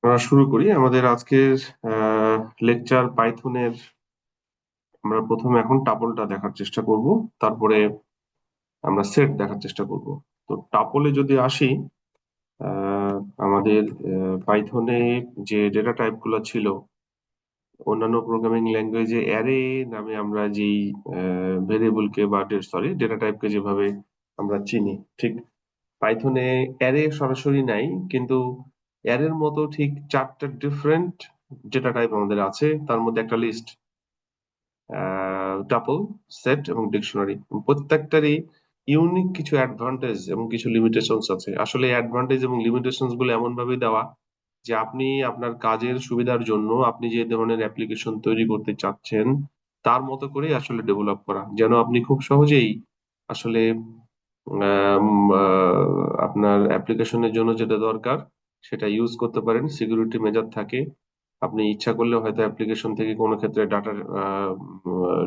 আমরা শুরু করি আমাদের আজকের লেকচার পাইথনের। আমরা প্রথমে এখন টাপলটা দেখার চেষ্টা করব, তারপরে আমরা সেট দেখার চেষ্টা করব। তো টাপলে যদি আসি, আহ, আমাদের পাইথনে যে ডেটা টাইপ গুলো ছিল, অন্যান্য প্রোগ্রামিং ল্যাঙ্গুয়েজে অ্যারে নামে আমরা যেই ভেরিয়েবলকে বা সরি ডেটা টাইপকে যেভাবে আমরা চিনি, ঠিক পাইথনে অ্যারে সরাসরি নাই, কিন্তু অ্যারের মতো ঠিক চারটা ডিফারেন্ট ডেটা টাইপ আমাদের আছে। তার মধ্যে একটা লিস্ট, টাপল, সেট এবং ডিকশনারি। প্রত্যেকটারই ইউনিক কিছু অ্যাডভান্টেজ এবং কিছু লিমিটেশনস আছে। আসলে অ্যাডভান্টেজ এবং লিমিটেশনস গুলো এমন ভাবে দেওয়া যে আপনি আপনার কাজের সুবিধার জন্য আপনি যে ধরনের অ্যাপ্লিকেশন তৈরি করতে চাচ্ছেন তার মতো করেই আসলে ডেভেলপ করা, যেন আপনি খুব সহজেই আসলে আপনার অ্যাপ্লিকেশনের জন্য যেটা দরকার সেটা ইউজ করতে পারেন, সিকিউরিটি মেজার থাকে। আপনি ইচ্ছা করলে হয়তো অ্যাপ্লিকেশন থেকে কোনো ক্ষেত্রে ডাটা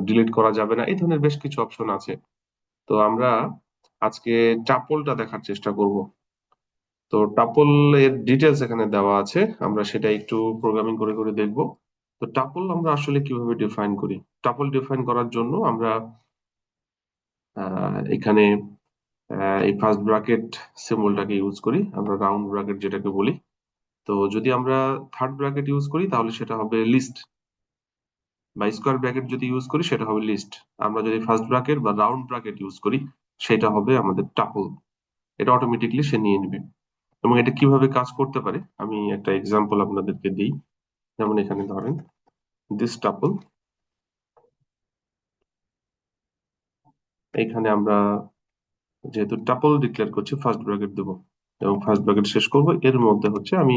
ডিলিট করা যাবে না, এই ধরনের বেশ কিছু অপশন আছে। তো আমরা আজকে টাপলটা দেখার চেষ্টা করব। তো টাপল এর ডিটেলস এখানে দেওয়া আছে, আমরা সেটা একটু প্রোগ্রামিং করে করে দেখব। তো টাপল আমরা আসলে কিভাবে ডিফাইন করি? টাপল ডিফাইন করার জন্য আমরা এখানে এই ফার্স্ট ব্র্যাকেট সিম্বলটাকে ইউজ করি, আমরা রাউন্ড ব্র্যাকেট যেটাকে বলি। তো যদি আমরা থার্ড ব্র্যাকেট ইউজ করি তাহলে সেটা হবে লিস্ট, বা স্কোয়ার ব্র্যাকেট যদি ইউজ করি সেটা হবে লিস্ট। আমরা যদি ফার্স্ট ব্র্যাকেট বা রাউন্ড ব্র্যাকেট ইউজ করি সেটা হবে আমাদের টাপল। এটা অটোমেটিকলি সে নিয়ে নেবে। এবং এটা কিভাবে কাজ করতে পারে আমি একটা এক্সাম্পল আপনাদেরকে দিই। যেমন এখানে ধরেন দিস টাপল, এখানে আমরা যেহেতু টাপল ডিক্লেয়ার করছি ফার্স্ট ব্র্যাকেট দেবো এবং ফার্স্ট ব্র্যাকেট শেষ করব। এর মধ্যে হচ্ছে আমি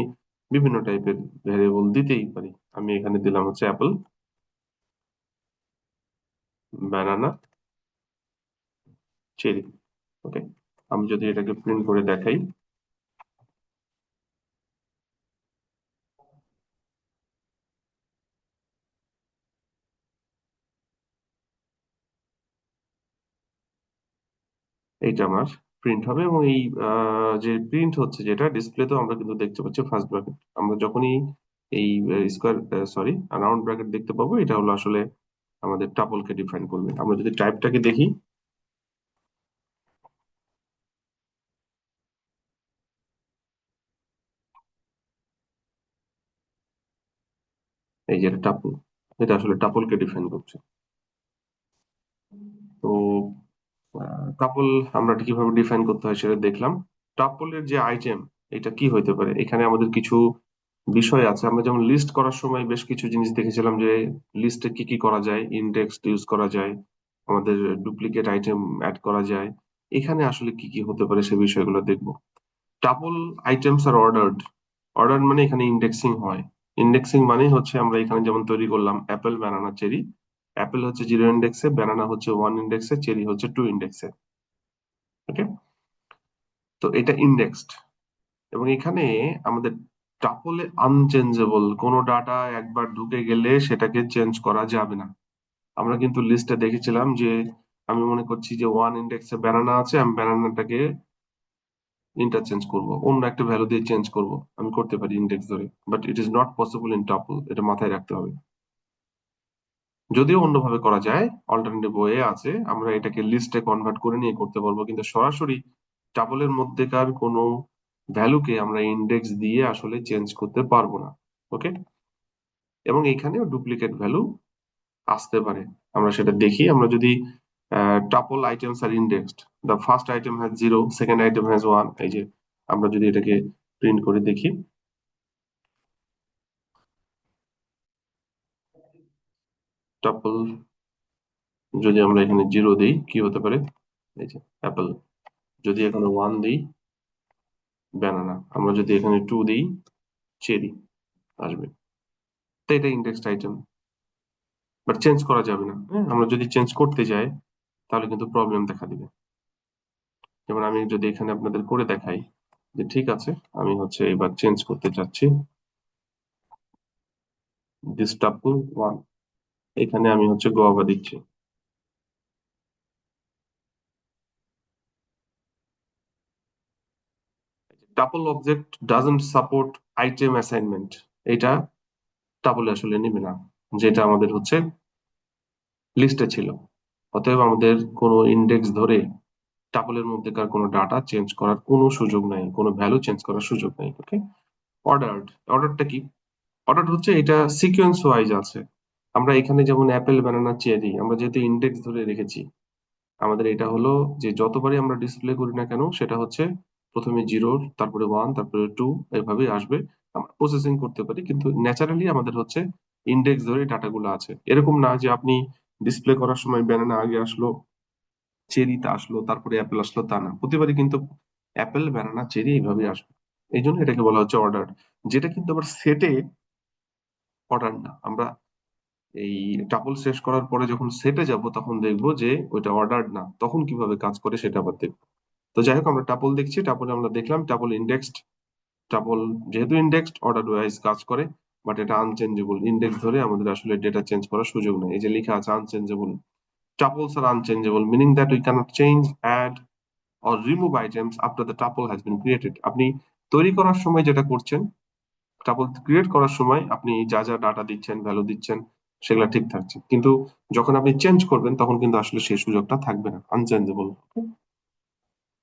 বিভিন্ন টাইপের ভেরিয়েবল দিতেই পারি। আমি এখানে দিলাম হচ্ছে অ্যাপল, ব্যানানা, চেরি। ওকে, আমি যদি এটাকে প্রিন্ট করে দেখাই, এইটা আমার প্রিন্ট হবে। এবং এই যে প্রিন্ট হচ্ছে যেটা ডিসপ্লেতেও আমরা কিন্তু দেখতে পাচ্ছি ফার্স্ট ব্র্যাকেট। আমরা যখনই এই স্কোয়ার সরি রাউন্ড ব্র্যাকেট দেখতে পাবো, এটা হলো আসলে আমাদের টাপলকে ডিফাইন করবে। আমরা যদি টাইপটাকে দেখি, এই যে টাপল, এটা আসলে টাপলকে ডিফাইন করছে। তো টাপল আমরা কিভাবে ডিফাইন করতে হয় সেটা দেখলাম। টাপলের যে আইটেম, এটা কি হইতে পারে? এখানে আমাদের কিছু বিষয় আছে। আমরা যেমন লিস্ট করার সময় বেশ কিছু জিনিস দেখেছিলাম যে লিস্টে কি কি করা যায়, ইন্ডেক্স ইউজ করা যায়, আমাদের ডুপ্লিকেট আইটেম অ্যাড করা যায়। এখানে আসলে কি কি হতে পারে সে বিষয়গুলো দেখবো। টাপল আইটেমস আর অর্ডার্ড। অর্ডার মানে এখানে ইন্ডেক্সিং হয়। ইন্ডেক্সিং মানে হচ্ছে আমরা এখানে যেমন তৈরি করলাম অ্যাপেল, ব্যানানা, চেরি। অ্যাপেল হচ্ছে 0 ইন্ডেক্সে, ব্যানানা হচ্ছে 1 ইন্ডেক্সে, চেরি হচ্ছে 2 ইন্ডেক্সে। ওকে, তো এটা ইন্ডেক্সড। এবং এখানে আমাদের টাপলে আনচেঞ্জেবল কোনো ডাটা একবার ঢুকে গেলে সেটাকে চেঞ্জ করা যাবে না। আমরা কিন্তু লিস্টে দেখেছিলাম যে আমি মনে করছি যে 1 ইন্ডেক্সে ব্যানানা আছে, আমি ব্যানানাটাকে ইন্টারচেঞ্জ করব, অন্য একটা ভ্যালু দিয়ে চেঞ্জ করব, আমি করতে পারি ইন্ডেক্স ধরে। But it is not possible in tuple, এটা মাথায় রাখতে হবে। যদিও অন্যভাবে করা যায়, অল্টারনেটিভ ওয়ে আছে, আমরা এটাকে লিস্টে কনভার্ট করে নিয়ে করতে পারবো, কিন্তু সরাসরি টাপলের মধ্যেকার কোনো ভ্যালুকে আমরা ইন্ডেক্স দিয়ে আসলে চেঞ্জ করতে পারবো না। ওকে, এবং এখানেও ডুপ্লিকেট ভ্যালু আসতে পারে, আমরা সেটা দেখি। আমরা যদি tuple items are indexed, the first item has 0, second item has 1, এই যে আমরা যদি এটাকে প্রিন্ট করে দেখি, টাপল যদি আমরা এখানে 0 দিই কি হতে পারে? এই যে অ্যাপল। যদি এখানে 1 দিই, ব্যানানা। আমরা যদি এখানে 2 দিই, চেরি আসবে। তো এটা ইন্ডেক্সড আইটেম, বাট চেঞ্জ করা যাবে না। হ্যাঁ, আমরা যদি চেঞ্জ করতে যাই তাহলে কিন্তু প্রবলেম দেখা দিবে। যেমন আমি যদি এখানে আপনাদের করে দেখাই যে ঠিক আছে, আমি হচ্ছে এবার চেঞ্জ করতে চাচ্ছি দিস টাপল 1, এখানে আমি হচ্ছে গোয়াবা দিচ্ছি। Tuple object doesn't support item assignment, এটা টাপলে আসলে নিবে না, যেটা আমাদের হচ্ছে লিস্টে ছিল। অতএব আমাদের কোনো ইন্ডেক্স ধরে টাপলের মধ্যেকার কোনো ডাটা চেঞ্জ করার কোনো সুযোগ নাই, কোনো ভ্যালু চেঞ্জ করার সুযোগ নাই। ওকে। অর্ডার্ড, অর্ডারটা কি? অর্ডার হচ্ছে এটা সিকোয়েন্স ওয়াইজ আছে। আমরা এখানে যেমন অ্যাপেল, ব্যানানা, চেরি, আমরা যেহেতু ইন্ডেক্স ধরে রেখেছি, আমাদের এটা হলো যে যতবারই আমরা ডিসপ্লে করি না কেন সেটা হচ্ছে প্রথমে জিরো, তারপরে ওয়ান, তারপরে টু, এভাবেই আসবে। আমরা প্রসেসিং করতে পারি, কিন্তু ন্যাচারালি আমাদের হচ্ছে ইন্ডেক্স ধরে ডাটাগুলো আছে। এরকম না যে আপনি ডিসপ্লে করার সময় ব্যানানা আগে আসলো, চেরিতে আসলো, তারপরে অ্যাপেল আসলো, তা না, প্রতিবারই কিন্তু অ্যাপেল, ব্যানানা, চেরি এইভাবে আসবে। এই জন্য এটাকে বলা হচ্ছে অর্ডার, যেটা কিন্তু আবার সেটে অর্ডার না। আমরা এই টাপল শেষ করার পরে যখন সেটে যাব তখন দেখবো যে ওইটা অর্ডার্ড না, তখন কিভাবে কাজ করে সেটা আবার দেখবো। তো যাই হোক, আমরা টাপল দেখছি, টাপলে আমরা দেখলাম টাপল ইন্ডেক্সড। টাপল যেহেতু ইন্ডেক্সড, অর্ডার ওয়াইজ কাজ করে, বাট এটা আনচেঞ্জেবল। ইন্ডেক্স ধরে আমাদের আসলে ডেটা চেঞ্জ করার সুযোগ নেই। এই যে লেখা আছে unchangeable, tuples are unchangeable, meaning that we cannot change, add or remove items after the tuple has been created. আপনি তৈরি করার সময় যেটা করছেন, টাপল ক্রিয়েট করার সময় আপনি যা যা ডাটা দিচ্ছেন, ভ্যালু দিচ্ছেন, সেগুলো ঠিক থাকছে, কিন্তু যখন আপনি চেঞ্জ করবেন তখন কিন্তু আসলে সেই সুযোগটা থাকবে না, আনচেঞ্জেবল।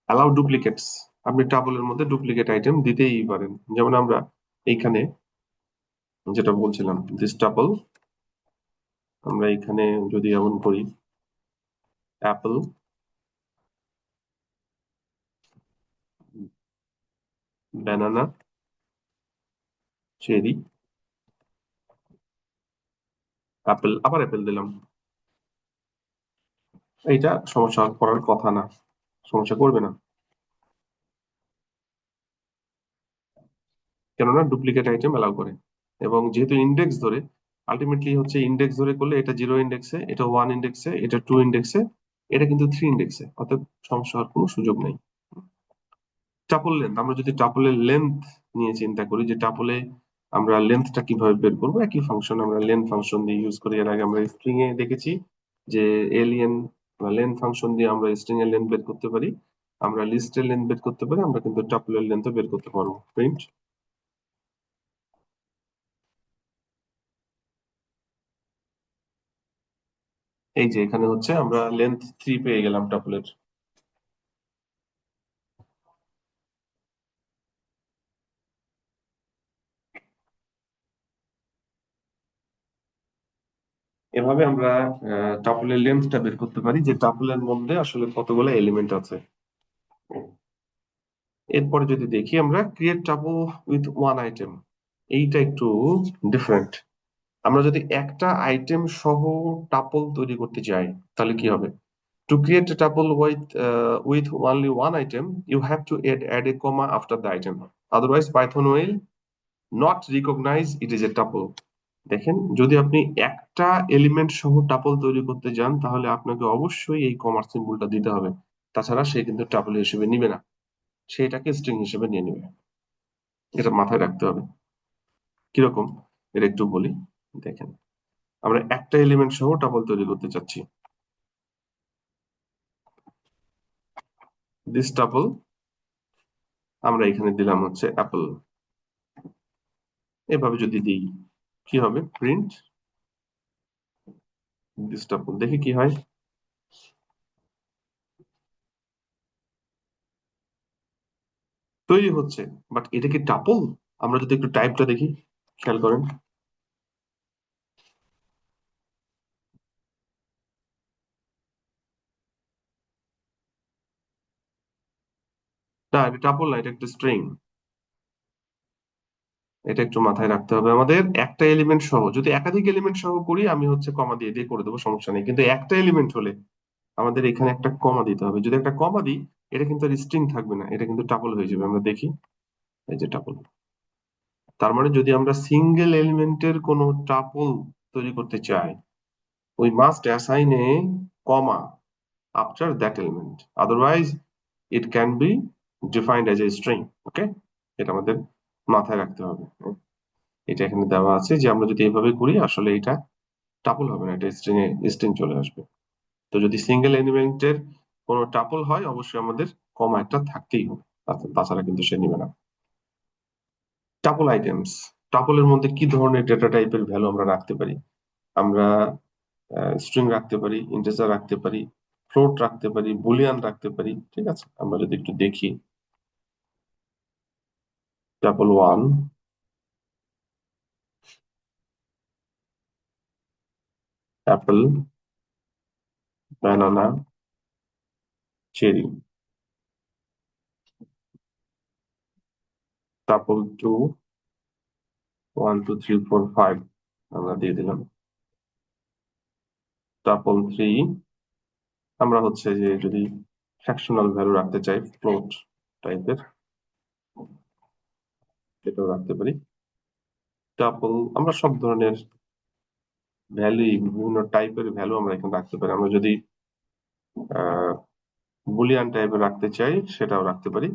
অ্যালাউ ডুপ্লিকেটস, আপনি টাবলের মধ্যে ডুপ্লিকেট আইটেম দিতেই পারেন। যেমন আমরা এইখানে যেটা বলছিলাম, দিস টাপল, আমরা এখানে যদি এমন করি অ্যাপল, ব্যানানা, চেরি, অ্যাপেল, আবার অ্যাপেল দিলাম, এইটা সমস্যা করার কথা না, সমস্যা করবে না, কেননা ডুপ্লিকেট আইটেম অ্যালাউ করে। এবং যেহেতু ইন্ডেক্স ধরে, আলটিমেটলি হচ্ছে ইন্ডেক্স ধরে করলে এটা জিরো ইন্ডেক্সে, এটা ওয়ান ইন্ডেক্সে, এটা টু ইন্ডেক্সে, এটা কিন্তু থ্রি ইন্ডেক্সে, অর্থাৎ সমস্যা হওয়ার কোনো সুযোগ নেই। টাপল লেন্থ, আমরা যদি টাপলের লেন্থ নিয়ে চিন্তা করি যে টাপলে আমরা লেন্থটা কিভাবে বের করবো, একই ফাংশন আমরা লেন্থ ফাংশন দিয়ে ইউজ করি। এর আগে আমরা স্ট্রিং এ দেখেছি যে এলিয়েন বা লেন্থ ফাংশন দিয়ে আমরা স্ট্রিং এর লেন্থ বের করতে পারি, আমরা লিস্টের লেন্থ বের করতে পারি, আমরা কিন্তু টাপলের লেন্থ বের করতে পারবো। প্রিন্ট, এই যে এখানে হচ্ছে আমরা লেন্থ থ্রি পেয়ে গেলাম টাপলের। এভাবে আমরা টাপলের লেন্থটা বের করতে পারি, যে টাপলের মধ্যে আসলে কতগুলো এলিমেন্ট আছে। এরপরে যদি দেখি আমরা create tuple with one item, এইটা একটু ডিফারেন্ট। আমরা যদি একটা আইটেম সহ টাপল তৈরি করতে চাই তাহলে কি হবে? To create a tuple with only one item, you have to add a comma after the item. Otherwise, Python will not recognize it is a tuple. দেখেন, যদি আপনি একটা এলিমেন্ট সহ টাপল তৈরি করতে যান তাহলে আপনাকে অবশ্যই এই কমার সিম্বলটা দিতে হবে, তাছাড়া সে কিন্তু টাপল হিসেবে নিবে না, সেটাকে স্ট্রিং হিসেবে নিয়ে নেবে। এটা মাথায় রাখতে হবে। কিরকম, এটা একটু বলি। দেখেন, আমরা একটা এলিমেন্ট সহ টাপল তৈরি করতে চাচ্ছি। দিস টাপল, আমরা এখানে দিলাম হচ্ছে অ্যাপল। এভাবে যদি দিই কি হবে? প্রিন্ট দিস টাপল, দেখি কি হয়। তৈরি হচ্ছে, বাট এটা কি টাপল? আমরা যদি একটু টাইপটা দেখি, খেয়াল করেন। না, এটা টাপল না, এটা একটা স্ট্রিং। এটা একটু মাথায় রাখতে হবে আমাদের। একটা এলিমেন্ট সহ, যদি একাধিক এলিমেন্ট সহ করি আমি হচ্ছে কমা দিয়ে দিয়ে করে দেবো, সমস্যা নেই, কিন্তু একটা এলিমেন্ট হলে আমাদের এখানে একটা কমা দিতে হবে। যদি একটা কমা দিই, এটা কিন্তু আর স্ট্রিং থাকবে না, এটা কিন্তু টাপল হয়ে যাবে। আমরা দেখি, এই যে টাপল। তার মানে যদি আমরা সিঙ্গেল এলিমেন্টের কোনো টাপল তৈরি করতে চাই, we must assign a comma after that element, otherwise it can be defined as a string. Okay, এটা আমাদের মাথায় রাখতে হবে। এটা এখানে দেওয়া আছে যে আমরা যদি এইভাবে করি আসলে এটা টাপল হবে না, এটা স্ট্রিং এ স্ট্রিং চলে আসবে। তো যদি সিঙ্গেল এলিমেন্টের কোনো টাপল হয় অবশ্যই আমাদের কমা একটা থাকতেই হবে, তাছাড়া কিন্তু সে নিবে না। টাপল আইটেমস, টাপলের মধ্যে কি ধরনের ডেটা টাইপের ভ্যালু আমরা রাখতে পারি? আমরা স্ট্রিং রাখতে পারি, ইন্টিজার রাখতে পারি, ফ্লোট রাখতে পারি, বুলিয়ান রাখতে পারি। ঠিক আছে, আমরা যদি একটু দেখি, tuple one, apple, banana, cherry. Tuple two, 1 2 3 4 5 আমরা দিয়ে দিলাম। টাপল থ্রি, আমরা হচ্ছে যে যদি ফ্র্যাকশনাল ভ্যালু রাখতে চাই, ফ্লোট টাইপের, সেটাও রাখতে পারি। টাপল, আমরা সব ধরনের ভ্যালু, বিভিন্ন টাইপের ভ্যালু আমরা এখানে রাখতে পারি। আমরা যদি বুলিয়ান টাইপের রাখতে চাই, সেটাও রাখতে পারি।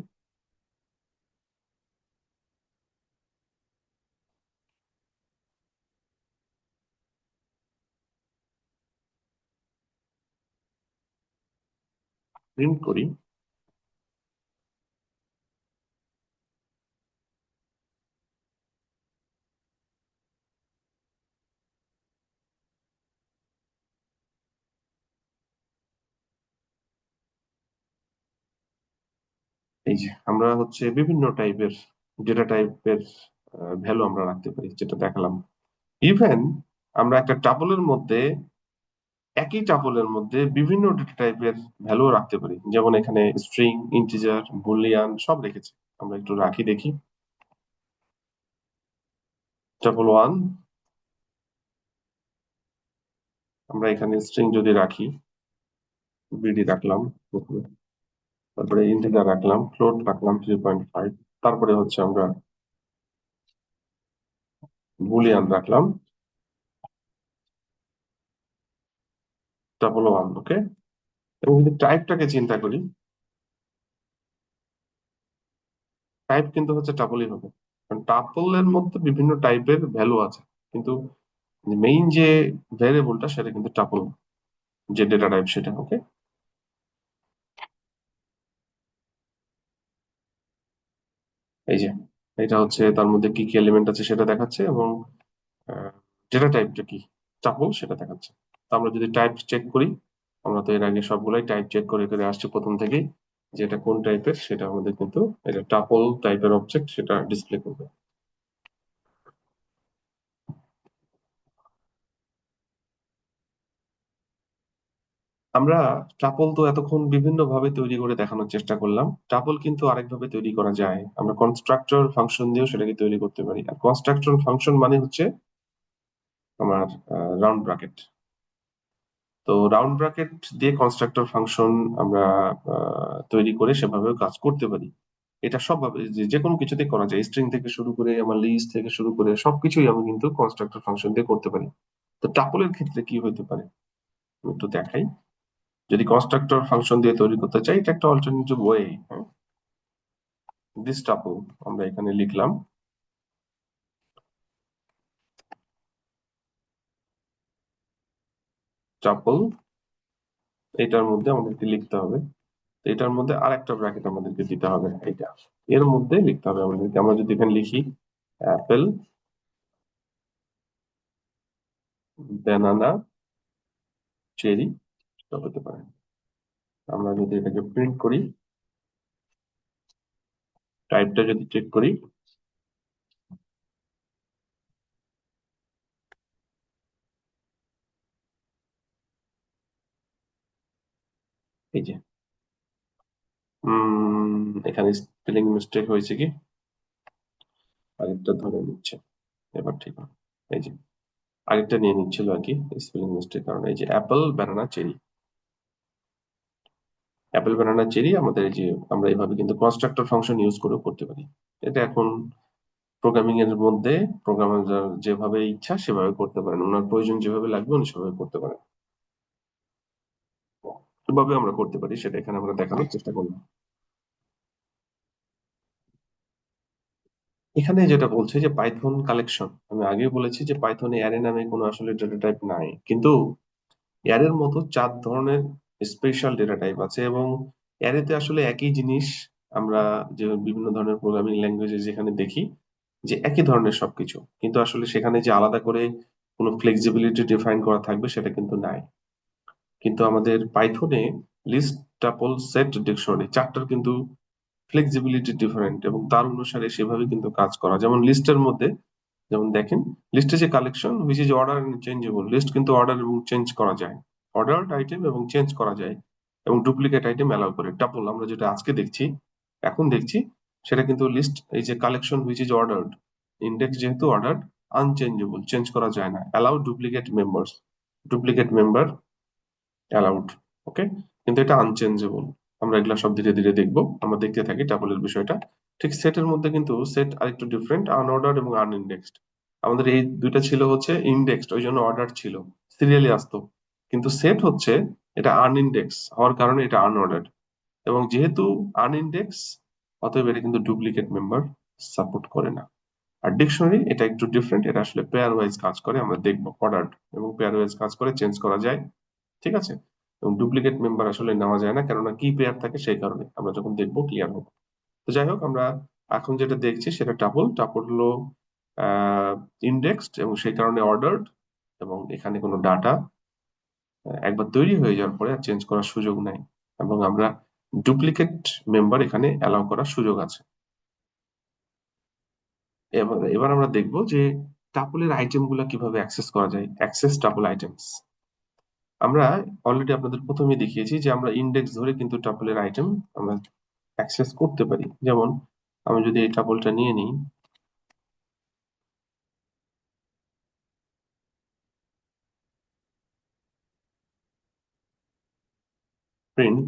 প্রিন্ট করি। এই যে আমরা হচ্ছে বিভিন্ন টাইপের ডেটা টাইপের ভ্যালু আমরা রাখতে পারি, যেটা দেখালাম। ইভেন আমরা একটা টাপলের মধ্যে, একই টাপলের মধ্যে বিভিন্ন ডেটা টাইপের ভ্যালু রাখতে পারি। যেমন এখানে স্ট্রিং, ইন্টিজার, বুলিয়ান সব রেখেছি। আমরা একটু রাখি দেখি। টাপল ওয়ান, আমরা এখানে স্ট্রিং যদি রাখি, বিডি রাখলাম প্রথমে, তারপরে ইন্টিজার রাখলাম, ফ্লোট রাখলাম 3.5, তারপরে হচ্ছে আমরা বুলিয়ান রাখলাম, টাপল ওয়ান। ওকে, এবং যদি টাইপটাকে চিন্তা করি, টাইপ কিন্তু হচ্ছে টাপলই হবে, কারণ টাপলের মধ্যে বিভিন্ন টাইপের ভ্যালু আছে। কিন্তু মেইন যে ভ্যারিয়েবলটা সেটা কিন্তু টাপল, যে ডেটা টাইপ সেটা। ওকে, এই যে এটা হচ্ছে তার মধ্যে কি কি এলিমেন্ট আছে সেটা দেখাচ্ছে, এবং ডেটা টাইপটা কি, টাপল, সেটা দেখাচ্ছে। তো আমরা যদি টাইপ চেক করি, আমরা তো এর আগে সবগুলাই টাইপ চেক করে করে আসছি প্রথম থেকেই, যে এটা কোন টাইপের, সেটা আমাদের কিন্তু এটা টাপল টাইপের অবজেক্ট, সেটা ডিসপ্লে করবে। আমরা টাপল তো এতক্ষণ বিভিন্ন ভাবে তৈরি করে দেখানোর চেষ্টা করলাম। টাপল কিন্তু আরেকভাবে তৈরি করা যায়, আমরা কনস্ট্রাক্টর ফাংশন দিয়েও সেটাকে তৈরি করতে পারি। আর কনস্ট্রাক্টর ফাংশন মানে হচ্ছে আমার রাউন্ড ব্রাকেট। তো রাউন্ড ব্রাকেট দিয়ে কনস্ট্রাক্টর ফাংশন আমরা তৈরি করে সেভাবেও কাজ করতে পারি। এটা সবভাবে যে যে কোনো কিছুতে করা যায়, স্ট্রিং থেকে শুরু করে আমার লিস্ট থেকে শুরু করে সবকিছুই আমি কিন্তু কনস্ট্রাক্টর ফাংশন দিয়ে করতে পারি। তো টাপলের ক্ষেত্রে কি হতে পারে আমি একটু দেখাই। যদি কনস্ট্রাক্টর ফাংশন দিয়ে তৈরি করতে চাই, এটা একটা অল্টারনেটিভ ওয়ে। দিস টাপল আমরা এখানে লিখলাম, টাপল, এটার মধ্যে আমাদেরকে লিখতে হবে, এটার মধ্যে আরেকটা ব্র্যাকেট আমাদেরকে দিতে হবে, এটা এর মধ্যে লিখতে হবে আমাদেরকে। আমরা যদি এখানে লিখি অ্যাপেল, ব্যানানা, চেরি, সব হতে পারে। আমরা যদি এটাকে প্রিন্ট করি, টাইপটা যদি চেক করি, এই যে এখানে স্পেলিং মিস্টেক হয়েছে কি, আরেকটা ধরে নিচ্ছে, এবার ঠিক হবে। এই যে আরেকটা নিয়ে নিচ্ছিল আর কি, স্পেলিং মিস্টেক কারণে। এই যে apple, banana, cherry, apple, banana, cherry আমাদের এই যে আমরা এইভাবে কিন্তু কনস্ট্রাক্টর ফাংশন ইউজ করেও করতে পারি। এটা এখন প্রোগ্রামিং এর মধ্যে প্রোগ্রামার যেভাবে ইচ্ছা সেভাবে করতে পারেন, ওনার প্রয়োজন যেভাবে লাগবে উনি সেভাবে করতে পারেন। কিভাবে আমরা করতে পারি সেটা এখানে আমরা দেখানোর চেষ্টা করলাম। এখানে যেটা বলছে যে পাইথন কালেকশন, আমি আগেই বলেছি যে পাইথনে অ্যারে নামে কোনো আসলে ডেটা টাইপ নাই, কিন্তু অ্যারের মতো 4 ধরনের স্পেশাল ডেটা টাইপ আছে। এবং অ্যারেতে আসলে একই জিনিস আমরা যে বিভিন্ন ধরনের প্রোগ্রামিং ল্যাঙ্গুয়েজে যেখানে দেখি, যে একই ধরনের সবকিছু, কিন্তু আসলে সেখানে যে আলাদা করে কোনো ফ্লেক্সিবিলিটি ডিফাইন করা থাকবে সেটা কিন্তু নাই। কিন্তু আমাদের পাইথনে লিস্ট, টাপল, সেট, ডিকশনারি চারটার কিন্তু ফ্লেক্সিবিলিটি ডিফারেন্ট, এবং তার অনুসারে সেভাবে কিন্তু কাজ করা। যেমন লিস্টের মধ্যে, যেমন দেখেন, লিস্টে যে collection which is order and changeable, list কিন্তু অর্ডার এবং চেঞ্জ করা যায়, অর্ডার্ড আইটেম এবং চেঞ্জ করা যায়, এবং ডুপ্লিকেট আইটেম অ্যালাউ করে। টাপল আমরা যেটা আজকে দেখছি, এখন দেখছি, সেটা কিন্তু লিস্ট, এই যে collection which is ordered, index যেহেতু অর্ডার্ড, আনচেঞ্জেবল চেঞ্জ করা যায় না, allow duplicate members, duplicate member allowed. Okay, কিন্তু এটা আনচেঞ্জেবল। আমরা এগুলা সব ধীরে ধীরে দেখবো, আমরা দেখতে থাকি টাপলের বিষয়টা। ঠিক সেটের মধ্যে কিন্তু সেট আরেকটু ডিফারেন্ট, আনঅর্ডার্ড এবং আনইন্ডেক্সড। আমাদের এই দুইটা ছিল হচ্ছে ইন্ডেক্সড, ওই জন্য অর্ডার ছিল, সিরিয়ালি আসতো। কিন্তু সেট হচ্ছে, এটা আনইন্ডেক্স হওয়ার কারণে এটা আনঅর্ডার্ড, এবং যেহেতু আনইন্ডেক্স, অতএব এটা কিন্তু ডুপ্লিকেট মেম্বার সাপোর্ট করে না। আর ডিকশনারি এটা একটু ডিফারেন্ট, এটা আসলে পেয়ার ওয়াইজ কাজ করে, আমরা দেখবো অর্ডার্ড এবং পেয়ার ওয়াইজ কাজ করে, চেঞ্জ করা যায়। ঠিক আছে, এবং ডুপ্লিকেট মেম্বার আসলে নেওয়া যায় না, কেননা কি পেয়ার থাকে সেই কারণে, আমরা যখন দেখবো ক্লিয়ার হবে। তো যাই হোক, আমরা এখন যেটা দেখছি সেটা টাপল। টাপল হলো ইন্ডেক্সড এবং সেই কারণে অর্ডার্ড, এবং এখানে কোনো ডাটা একবার তৈরি হয়ে যাওয়ার পরে আর চেঞ্জ করার সুযোগ নাই, এবং আমরা ডুপ্লিকেট মেম্বার এখানে অ্যালাউ করার সুযোগ আছে। এবার এবার আমরা দেখবো যে টাপলের আইটেম গুলা কিভাবে অ্যাক্সেস করা যায়, অ্যাক্সেস টাপল আইটেমস। আমরা অলরেডি আপনাদের প্রথমে দেখিয়েছি যে আমরা ইন্ডেক্স ধরে কিন্তু টাপলের আইটেম আমরা অ্যাক্সেস করতে পারি। যেমন আমি যদি এই টাপলটা নিয়ে নিই, প্রিন্ট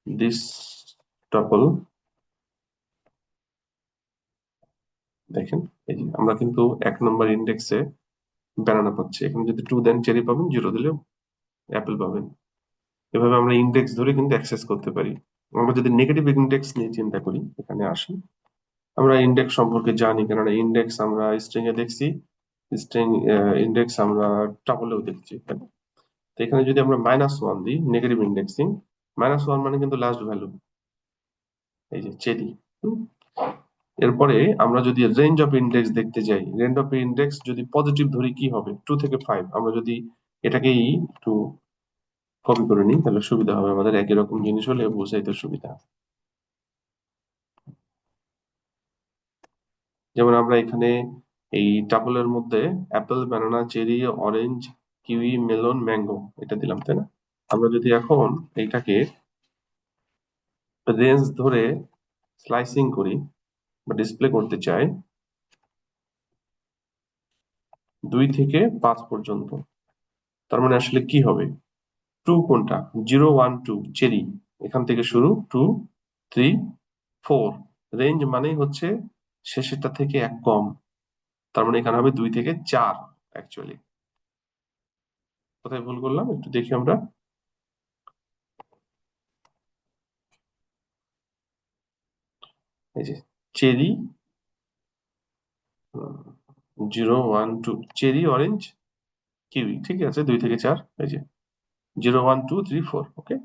দিস টাপল, দেখেন, এই যে আমরা কিন্তু 1 নম্বর ইন্ডেক্সে ব্যানানা পাচ্ছি। এখানে যদি 2 দেন চেরি পাবেন, 0 দিলেও অ্যাপেল পাবেন। এভাবে আমরা ইন্ডেক্স ধরে কিন্তু অ্যাক্সেস করতে পারি। আমরা যদি নেগেটিভ ইন্ডেক্স নিয়ে চিন্তা করি, এখানে আসি, আমরা ইন্ডেক্স সম্পর্কে জানি, কেননা ইন্ডেক্স আমরা স্ট্রিং এ দেখছি, স্ট্রিং ইন্ডেক্স আমরা টাপলেও দেখছি, তাই না? তো এখানে যদি আমরা -1 দিই, নেগেটিভ ইন্ডেক্সিং, -1 মানে কিন্তু লাস্ট ভ্যালু, এই যে চেরি। এরপরে আমরা যদি রেঞ্জ অফ ইন্ডেক্স দেখতে যাই, রেঞ্জ অফ ইন্ডেক্স যদি পজিটিভ ধরি কি হবে, 2 থেকে 5। আমরা যদি এটাকেই একটু কপি করে নিই, তাহলে সুবিধা হবে আমাদের, একই রকম জিনিস হলে বুঝাইতে সুবিধা। যেমন আমরা এখানে এই টাপলের মধ্যে apple, banana, cherry, orange, kiwi, melon, mango এটা দিলাম, তাই না? আমরা যদি এখন এইটাকে রেঞ্জ ধরে স্লাইসিং করি বা ডিসপ্লে করতে চাই 2 থেকে 5 পর্যন্ত, তার মানে আসলে কি হবে, টু কোনটা, 0, 1, 2 চেরি, এখান থেকে শুরু, 2, 3, 4, রেঞ্জ মানেই হচ্ছে শেষেরটা থেকে এক কম, তার মানে এখানে হবে 2 থেকে 4। অ্যাকচুয়ালি কোথায় ভুল করলাম একটু দেখি আমরা। এই যে চেরি, 0, 1, 2 চেরি, অরেঞ্জ, কিউই, ঠিক আছে, 2 থেকে 4, এই যে 0, 1, 2, 3, 4। ওকে,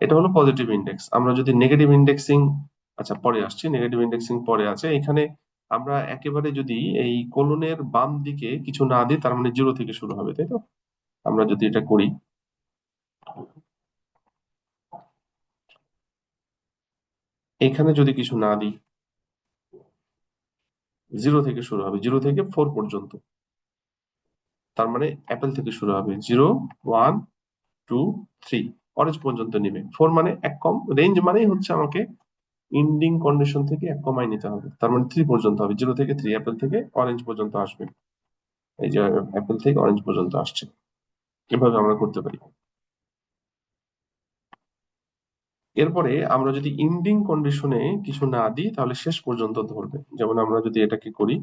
এটা হলো পজিটিভ ইন্ডেক্স। আমরা যদি নেগেটিভ ইন্ডেক্সিং, আচ্ছা পরে আসছি, নেগেটিভ ইন্ডেক্সিং পরে আছে। এখানে আমরা একেবারে যদি এই কোলনের বাম দিকে কিছু না দিই, তার মানে 0 থেকে শুরু হবে, তাই তো? আমরা যদি এটা করি, এখানে যদি কিছু না দিই, 0 থেকে শুরু হবে, 0 থেকে 4 পর্যন্ত, তার মানে অ্যাপেল থেকে শুরু হবে, 0, 1, 2, 3, অরেঞ্জ পর্যন্ত নিবে। 4 মানে এক কম, রেঞ্জ মানেই হচ্ছে আমাকে ইন্ডিং কন্ডিশন থেকে এক কমাই নিতে হবে, তার মানে 3 পর্যন্ত হবে, 0 থেকে 3, অ্যাপেল থেকে অরেঞ্জ পর্যন্ত আসবে। এই যে অ্যাপেল থেকে অরেঞ্জ পর্যন্ত আসছে, এভাবে আমরা করতে পারি। এরপরে আমরা যদি ইন্ডিং কন্ডিশনে কিছু না দিই, তাহলে শেষ পর্যন্ত ধরবে। যেমন আমরা যদি এটাকে করি,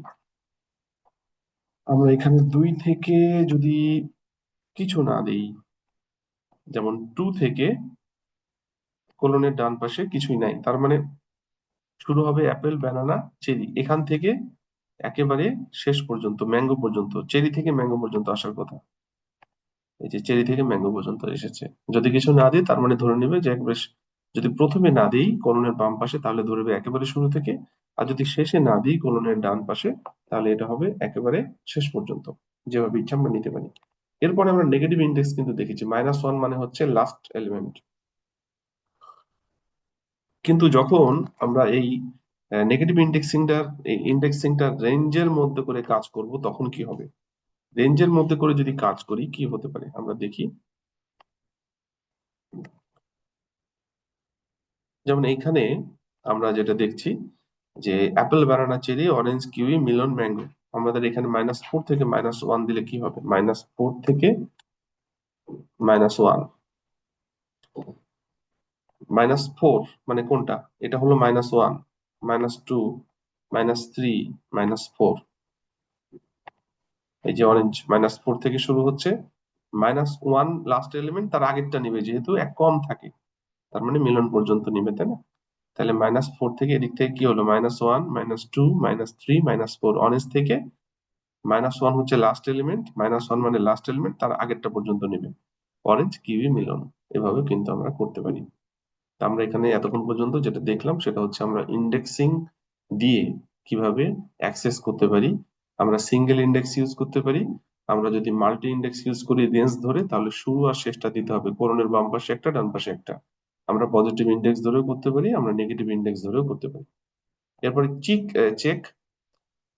আমরা এখানে 2 থেকে যদি কিছু না দিই, যেমন 2 থেকে কোলনের ডান পাশে কিছুই নাই, তার মানে শুরু হবে অ্যাপেল, ব্যানানা, চেরি, এখান থেকে একেবারে শেষ পর্যন্ত ম্যাঙ্গো পর্যন্ত, চেরি থেকে ম্যাঙ্গো পর্যন্ত আসার কথা। এই যে চেরি থেকে ম্যাঙ্গো পর্যন্ত এসেছে। যদি কিছু না দিই, তার মানে ধরে নেবে যে একবারে যদি প্রথমে না দিই কোলনের বাম পাশে, তাহলে ধরবে একেবারে শুরু থেকে, আর যদি শেষে না দিই কোলনের ডান পাশে, তাহলে এটা হবে একেবারে শেষ পর্যন্ত, যেভাবে ইচ্ছা আমরা নিতে পারি। এরপরে আমরা নেগেটিভ ইন্ডেক্স কিন্তু দেখেছি, -1 মানে হচ্ছে লাস্ট এলিমেন্ট। কিন্তু যখন আমরা এই নেগেটিভ ইন্ডেক্সিংটার রেঞ্জের মধ্যে করে কাজ করব, তখন কি হবে? রেঞ্জের মধ্যে করে যদি কাজ করি কি হতে পারে আমরা দেখি। যেমন এইখানে আমরা যেটা দেখছি যে apple, banana, cherry, orange, kiwi, melon, mango, আমাদের এখানে -4 থেকে -1 দিলে কি হবে? -4 থেকে -1, -4 মানে কোনটা? এটা হলো -1, -2, -3, -4। এই যে অরেঞ্জ -4 থেকে শুরু হচ্ছে, -1 লাস্ট এলিমেন্ট, তার আগেরটা নিবে, যেহেতু এক কম থাকে, তার মানে মিলন পর্যন্ত নিবে, তাই না? তাহলে -4 থেকে এদিক থেকে কি হলো? -1, -2, -3, -4। অরেঞ্জ থেকে -1 হচ্ছে লাস্ট এলিমেন্ট, -1 মানে লাস্ট এলিমেন্ট, তার আগেরটা পর্যন্ত নেবে। অরেঞ্জ, কিউই, মিলন, এভাবে কিন্তু আমরা করতে পারি। তা আমরা এখানে এতক্ষণ পর্যন্ত যেটা দেখলাম সেটা হচ্ছে আমরা ইন্ডেক্সিং দিয়ে কিভাবে অ্যাক্সেস করতে পারি। আমরা সিঙ্গেল ইন্ডেক্স ইউজ করতে পারি। আমরা যদি মাল্টি ইন্ডেক্স ইউজ করি রেঞ্জ ধরে, তাহলে শুরু আর শেষটা দিতে হবে, কোলনের বাম পাশে একটা, ডান পাশে একটা। আমরা পজিটিভ ইন্ডেক্স ধরেও করতে পারি, আমরা নেগেটিভ ইন্ডেক্স ধরেও করতে পারি। এরপরে চেক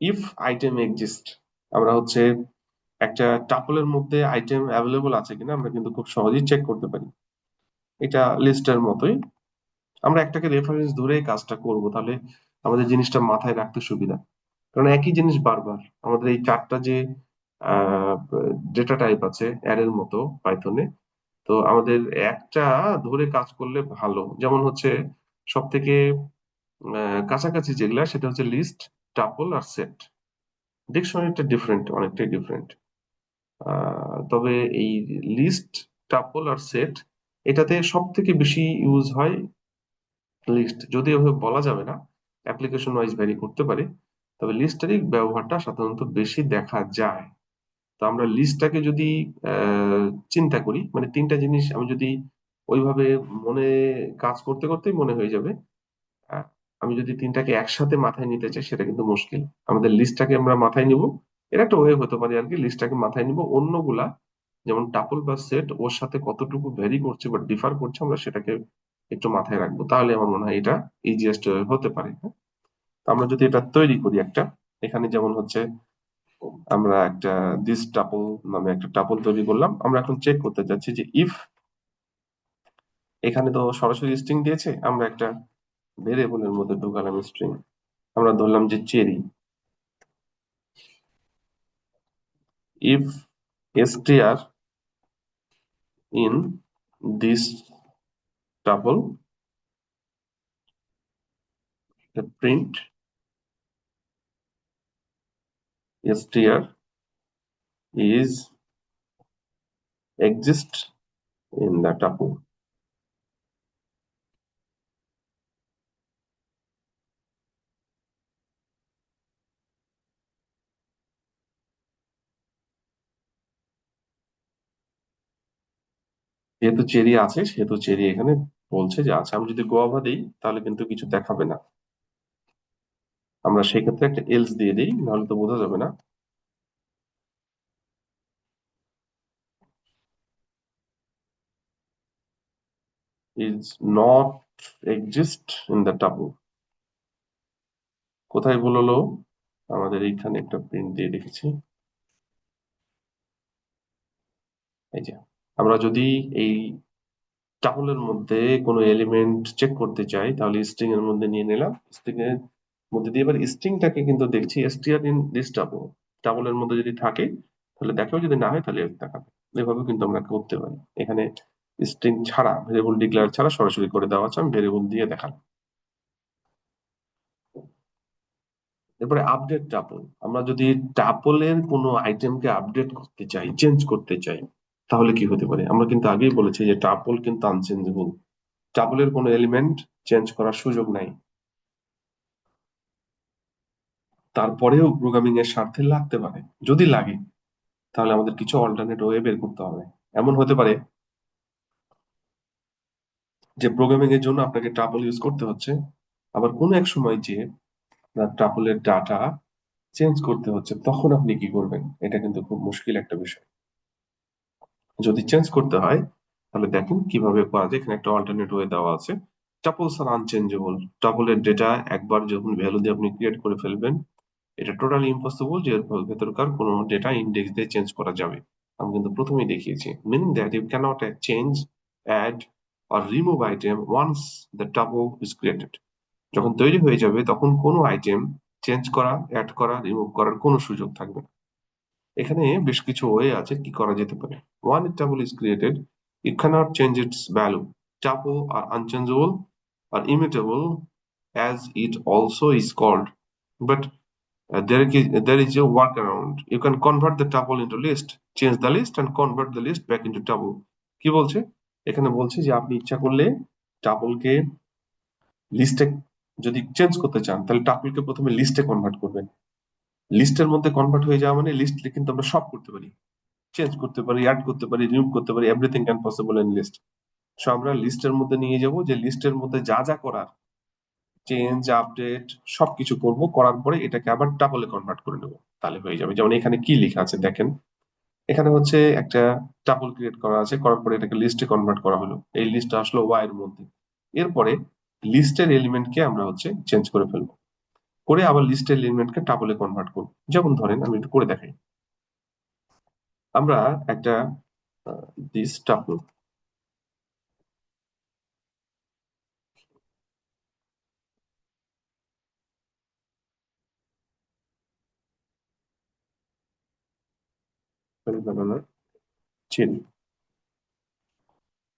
ইফ আইটেম এক্সিস্ট। আমরা হচ্ছে একটা টাপলের মধ্যে আইটেম অ্যাভেলেবল আছে কিনা আমরা কিন্তু খুব সহজেই চেক করতে পারি। এটা লিস্টের মতোই, আমরা একটাকে রেফারেন্স ধরেই কাজটা করব, তাহলে আমাদের জিনিসটা মাথায় রাখতে সুবিধা। কারণ একই জিনিস বারবার আমাদের এই চারটা যে ডেটা টাইপ আছে অ্যারের মতো পাইথনে, তো আমাদের একটা ধরে কাজ করলে ভালো। যেমন হচ্ছে সব থেকে কাছাকাছি যেগুলা সেটা হচ্ছে লিস্ট, টাপল আর সেট। ডিকশনারিটা ডিফারেন্ট, অনেকটাই ডিফারেন্ট। তবে এই লিস্ট, টাপল আর সেট, এটাতে সব থেকে বেশি ইউজ হয় লিস্ট। যদি ওভাবে বলা যাবে না, অ্যাপ্লিকেশন ওয়াইজ ভ্যারি করতে পারে, তবে লিস্টেরই ব্যবহারটা সাধারণত বেশি দেখা যায়। তো আমরা লিস্টটাকে যদি চিন্তা করি, মানে তিনটা জিনিস আমি যদি ওইভাবে মনে, কাজ করতে করতেই মনে হয়ে যাবে। আহ, আমি যদি তিনটাকে একসাথে মাথায় নিতে চাই সেটা কিন্তু মুশকিল। আমাদের লিস্টটাকে আমরা মাথায় নিব, এর একটা ওয়ে হতে পারে আর কি, লিস্টটাকে মাথায় নিব, অন্যগুলা যেমন টাপল বা সেট ওর সাথে কতটুকু ভ্যারি করছে বা ডিফার করছে আমরা সেটাকে একটু মাথায় রাখবো, তাহলে আমার মনে হয় এটা ইজিয়েস্ট হতে পারে, হ্যাঁ? তো আমরা যদি এটা তৈরি করি একটা, এখানে যেমন হচ্ছে আমরা একটা দিস টাপল নামে একটা টাপল তৈরি করলাম। আমরা এখন চেক করতে চাচ্ছি যে ইফ, এখানে তো সরাসরি স্ট্রিং দিয়েছে, আমরা একটা ভেরিয়েবলের মধ্যে ঢোকালাম স্ট্রিং। আমরা ধরলাম যে cherry, if str in this tuple, the print str is exist in the tuple। যেহেতু চেরি আছে সেহেতু চেরি এখানে বলছে যে আচ্ছা, আমি যদি গোয়াভা দিই তাহলে কিন্তু কিছু দেখাবে না। আমরা সেক্ষেত্রে একটা এলস দিয়ে দিই, নাহলে তো বোঝা যাবে না। Is not exist in the tuple. কোথায় বললো? আমাদের এইখানে একটা প্রিন্ট দিয়ে রেখেছি, এই যে। আমরা যদি এই টাবলের মধ্যে কোনো এলিমেন্ট চেক করতে চাই তাহলে স্ট্রিং এর মধ্যে নিয়ে নিলাম, স্ট্রিং এর মধ্যে দিয়ে এবার স্ট্রিংটাকে কিন্তু দেখছি str ইন দিস টাবল, টাবলের মধ্যে যদি থাকে তাহলে দেখাবে, যদি না হয় তাহলে else দেখাবে। এভাবে কিন্তু আমরা করতে পারি। এখানে স্ট্রিং ছাড়া, ভেরিয়েবল ডিক্লেয়ার ছাড়া সরাসরি করে দেওয়া আছে, আমি ভেরিয়েবল দিয়ে দেখালাম। এরপরে আপডেট টাপল। আমরা যদি টাপলের কোনো আইটেমকে আপডেট করতে চাই, চেঞ্জ করতে চাই, তাহলে কি হতে পারে? আমরা কিন্তু আগেই বলেছি যে টাপল কিন্তু আনচেঞ্জেবল, টাপলের কোনো এলিমেন্ট চেঞ্জ করার সুযোগ নাই। তারপরেও প্রোগ্রামিং এর স্বার্থে লাগতে পারে, যদি লাগে তাহলে আমাদের কিছু অল্টারনেট ওয়ে বের করতে হবে। এমন হতে পারে যে প্রোগ্রামিং এর জন্য আপনাকে টাপল ইউজ করতে হচ্ছে, আবার কোনো এক সময় যে টাপলের ডাটা চেঞ্জ করতে হচ্ছে, তখন আপনি কি করবেন? এটা কিন্তু খুব মুশকিল একটা বিষয়। যদি চেঞ্জ করতে হয় তাহলে দেখেন কিভাবে করা যায়। এখানে একটা অল্টারনেট ওয়ে দেওয়া আছে। টাপলস আর আনচেঞ্জেবল। টাপলের ডেটা একবার যখন ভ্যালু দিয়ে আপনি ক্রিয়েট করে ফেলবেন, এটা টোটালি ইম্পসিবল যে এর ভেতরকার কোনো ডেটা ইন্ডেক্স দিয়ে চেঞ্জ করা যাবে। আমি কিন্তু প্রথমেই দেখিয়েছি, meaning that you cannot change, add or remove item once the tuple is created. যখন তৈরি হয়ে যাবে তখন কোনো আইটেম চেঞ্জ করা, অ্যাড করা, রিমুভ করার কোনো সুযোগ থাকবে না। এখানে বেশ কিছু ওয়ে আছে কি করা যেতে পারে। One tuple is created, you cannot change its value. Tuple are unchangeable or immutable as it also is called. But there is a workaround. You can convert the tuple into list, change the list and convert the list back into tuple. কি বলছে? এখানে বলছে যে আপনি ইচ্ছা করলে টাপলকে লিস্টে যদি চেঞ্জ করতে চান তাহলে টাপলকে প্রথমে লিস্টে কনভার্ট করবেন। লিস্টের মধ্যে কনভার্ট হয়ে যাওয়া মানে লিস্ট কিন্তু আমরা সব করতে পারি, চেঞ্জ করতে পারি, অ্যাড করতে পারি, রিমুভ করতে পারি, everything can possible in list. So আমরা লিস্টের মধ্যে নিয়ে যাব, যে লিস্টের মধ্যে যা যা করার, চেঞ্জ, আপডেট সবকিছু করব, করার পরে এটাকে আবার টাপলে কনভার্ট করে নেব, তাহলে হয়ে যাবে। যেমন এখানে কি লেখা আছে দেখেন, এখানে হচ্ছে একটা টাপল ক্রিয়েট করা আছে, করার পরে এটাকে লিস্টে কনভার্ট করা হলো, এই লিস্ট আসলো ওয়াই এর মধ্যে। এরপরে লিস্টের এলিমেন্টকে আমরা হচ্ছে চেঞ্জ করে ফেলবো, করে আবার লিস্টের এলিমেন্টকে টাপলে কনভার্ট করবো। যেমন ধরেন আমি একটু করে দেখাই। আমরা একটা দিস টাপল, বানানোর চেরি,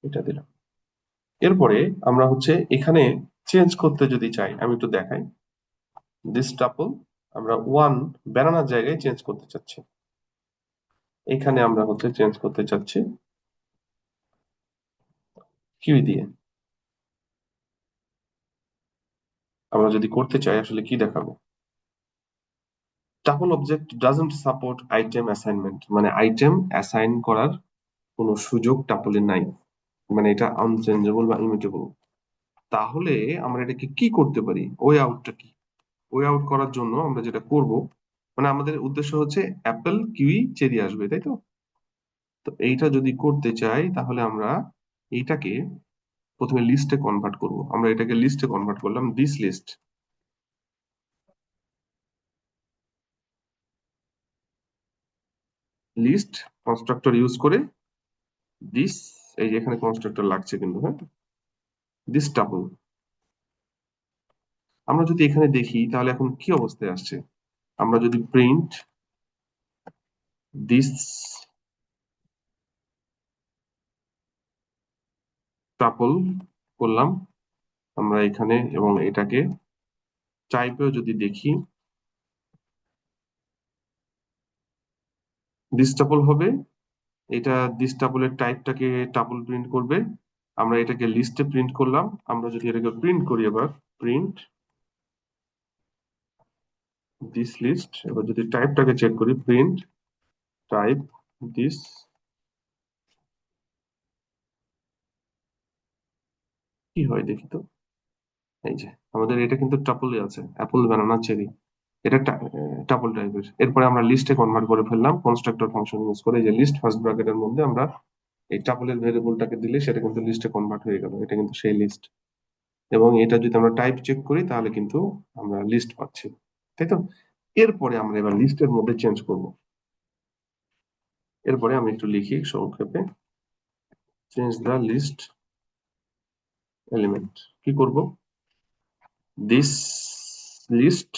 এটা দিলাম। এরপরে আমরা হচ্ছে এখানে চেঞ্জ করতে যদি চাই, আমি একটু দেখাই। দিস টাপল আমরা ওয়ান ব্যানানার জায়গায় চেঞ্জ করতে চাচ্ছি, এখানে আমরা হচ্ছে চেঞ্জ করতে চাচ্ছি কিউই দিয়ে। আমরা যদি করতে চাই আসলে কি দেখাবো, tuple object doesn't support item assignment, মানে আইটেম অ্যাসাইন করার কোনো সুযোগ টাপলে নাই, মানে এটা আনচেঞ্জেবল বা ইমিউটেবল। তাহলে আমরা এটাকে কি করতে পারি, ওয়ে আউটটা কি? ওয়ে আউট করার জন্য আমরা যেটা করব, মানে আমাদের উদ্দেশ্য হচ্ছে অ্যাপেল কিউই চেরি আসবে, তাই তো? তো এইটা যদি করতে চাই তাহলে আমরা এইটাকে প্রথমে লিস্টে কনভার্ট করব। আমরা এটাকে লিস্টে কনভার্ট করলাম, this list. List constructor use করে দিস, এই যে এখানে কনস্ট্রাক্টর লাগছে কিন্তু, হ্যাঁ, দিস টাপল। আমরা যদি এখানে দেখি তাহলে এখন কি অবস্থায় আসছে, আমরা যদি প্রিন্ট দিস টাপল করলাম আমরা এখানে, এবং এটাকে টাইপেও যদি দেখি দিস টাপল হবে, এটা দিস টাপলের টাইপটাকে টাপল প্রিন্ট করবে। আমরা এটাকে লিস্টে প্রিন্ট করলাম, আমরা যদি এটাকে প্রিন্ট করি এবার, প্রিন্ট দিস লিস্ট, এবার যদি টাইপটাকে চেক করি, প্রিন্ট টাইপ দিস, কি হয় দেখি তো। এই যে আমাদের এটা কিন্তু টাপলে আছে, অ্যাপল, বানানা, চেরি, এটা টাপল টাইপের। এরপরে আমরা লিস্টে কনভার্ট করে ফেললাম কনস্ট্রাক্টর ফাংশন ইউজ করে, যে লিস্ট ফার্স্ট ব্র্যাকেটের মধ্যে আমরা এই টাপলের ভেরিয়েবলটাকে দিলে সেটা কিন্তু লিস্টে কনভার্ট হয়ে গেল, এটা কিন্তু সেই লিস্ট। এবং এটা যদি আমরা টাইপ চেক করি তাহলে কিন্তু আমরা লিস্ট পাচ্ছি, তাই তো? এরপরে আমরা এবার লিস্টের মধ্যে চেঞ্জ করব। এরপরে আমি একটু লিখি সংক্ষেপে, চেঞ্জ দ্য লিস্ট এলিমেন্ট। কি করব, দিস লিস্ট,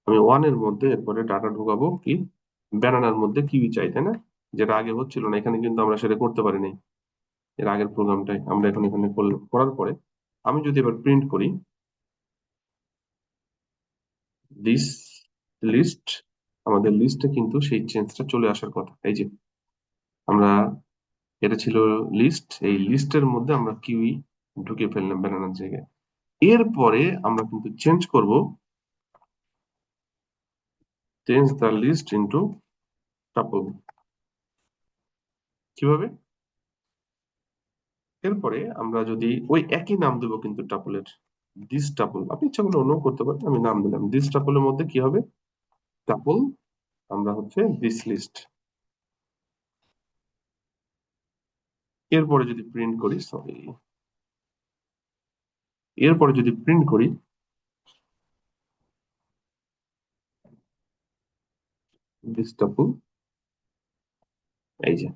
আমি ওয়ান এর মধ্যে এরপরে ডাটা ঢুকাবো কি, ব্যানানার মধ্যে কিউই চাই, তাই না? যেটা আগে হচ্ছিল না, এখানে কিন্তু আমরা সেটা করতে পারিনি, এর আগের প্রোগ্রামটাই আমরা এখন এখানে করলাম। করার পরে আমি যদি এবার প্রিন্ট করি দিস লিস্ট, আমাদের লিস্টে কিন্তু সেই চেঞ্জটা চলে আসার কথা। এই যে আমরা, এটা ছিল লিস্ট, এই লিস্টের মধ্যে আমরা কিউই ঢুকে ফেললাম ব্যানানার জায়গায়। এরপরে আমরা কিন্তু চেঞ্জ করব, change the list into tuple. কিভাবে? এরপরে আমরা যদি ওই একই নাম দেবো কিন্তু টাপলের, দিস টাপল, আপনি ইচ্ছা করলে অন্য করতে পারেন, আমি নাম দিলাম দিস টাপলের মধ্যে কি হবে, টাপল, আমরা হচ্ছে দিস লিস্ট। এরপরে যদি প্রিন্ট করি, সরি, এরপরে যদি প্রিন্ট করি দিস টাপল, এই যে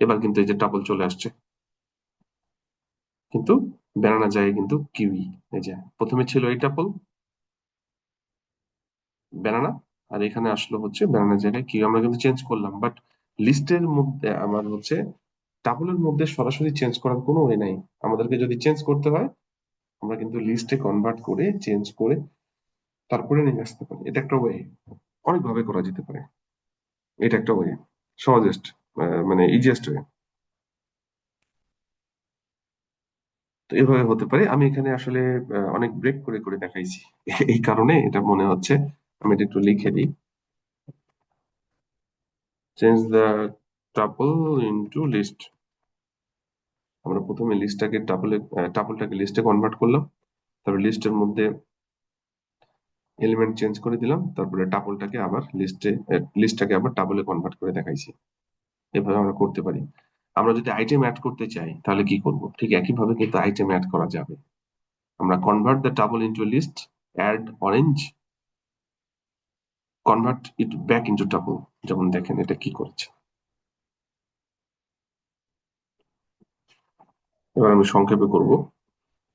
এবার কিন্তু এই যে টাপল চলে আসছে, কিন্তু ব্যানানা জায়গায় কিন্তু কিউই, এই যে প্রথমে ছিল এই টাপল ব্যানানা, আর এখানে আসলো হচ্ছে ব্যানানার জায়গায় কিউই, আমরা কিন্তু চেঞ্জ করলাম, বাট লিস্টের মধ্যে আমার হচ্ছে টাপলের মধ্যে সরাসরি চেঞ্জ করার কোনো ওয়ে নাই। আমাদেরকে যদি চেঞ্জ করতে হয় আমরা কিন্তু লিস্টে কনভার্ট করে চেঞ্জ করে তারপরে নিয়ে আসতে পারি, এটা একটা ওয়ে, অনেকভাবে করা যেতে পারে, এটা একটা ওয়ে, সহজেস্ট, মানে ইজিয়েস্ট ওয়ে। তো এভাবে হতে পারে, আমি এখানে আসলে অনেক ব্রেক করে করে দেখাইছি এই কারণে এটা মনে হচ্ছে, আমি এটা একটু লিখে দিই, change the tuple into list. আমরা প্রথমে লিস্টটাকে টাপলটাকে লিস্টে কনভার্ট করলাম, তারপর লিস্টের মধ্যে এলিমেন্ট চেঞ্জ করে দিলাম, তারপরে টাপলটাকে আবার লিস্টটাকে আবার টাপলে কনভার্ট করে দেখাইছি। এভাবে আমরা করতে পারি। আমরা যদি আইটেম অ্যাড করতে চাই তাহলে কি করব, ঠিক একই ভাবে কিন্তু আইটেম অ্যাড করা যাবে। আমরা convert the tuple into list, add orange, convert it back into tuple, যেমন দেখেন এটা কি করেছে। এবার আমি সংক্ষেপে করব,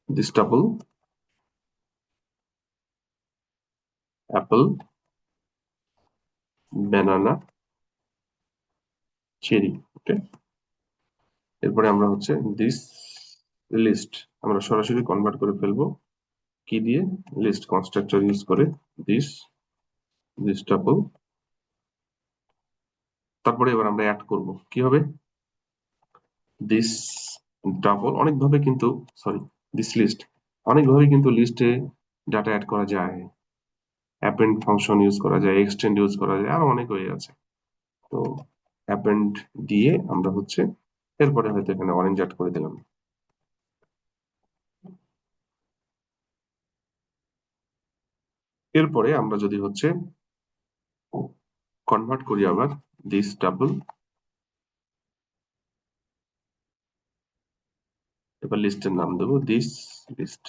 this tuple apple banana cherry, okay. এরপরে আমরা হচ্ছে দিস লিস্ট, আমরা সরাসরি কনভার্ট করে ফেলবো কি দিয়ে, লিস্ট কনস্ট্রাক্টর ইউজ করে, দিস দিস টাবল, তারপরে এবার আমরা অ্যাড করব কি হবে, দিস ডাবল, অনেকভাবে কিন্তু, সরি, দিস লিস্ট, অনেকভাবে কিন্তু লিস্টে ডাটা অ্যাড করা যায়, অ্যাপেন্ড ফাংশন ইউজ করা যায়, এক্সটেন্ড ইউজ করা যায়, আরো অনেক ওয়ে আছে। তো অ্যাপেন্ড দিয়ে আমরা হচ্ছে এরপরে হয়তো এখানে অরেঞ্জ অ্যাড করে দিলাম। এরপরে আমরা যদি হচ্ছে কনভার্ট করি আবার দিস ডাবল, এবার লিস্টের নাম দেবো দিস লিস্ট।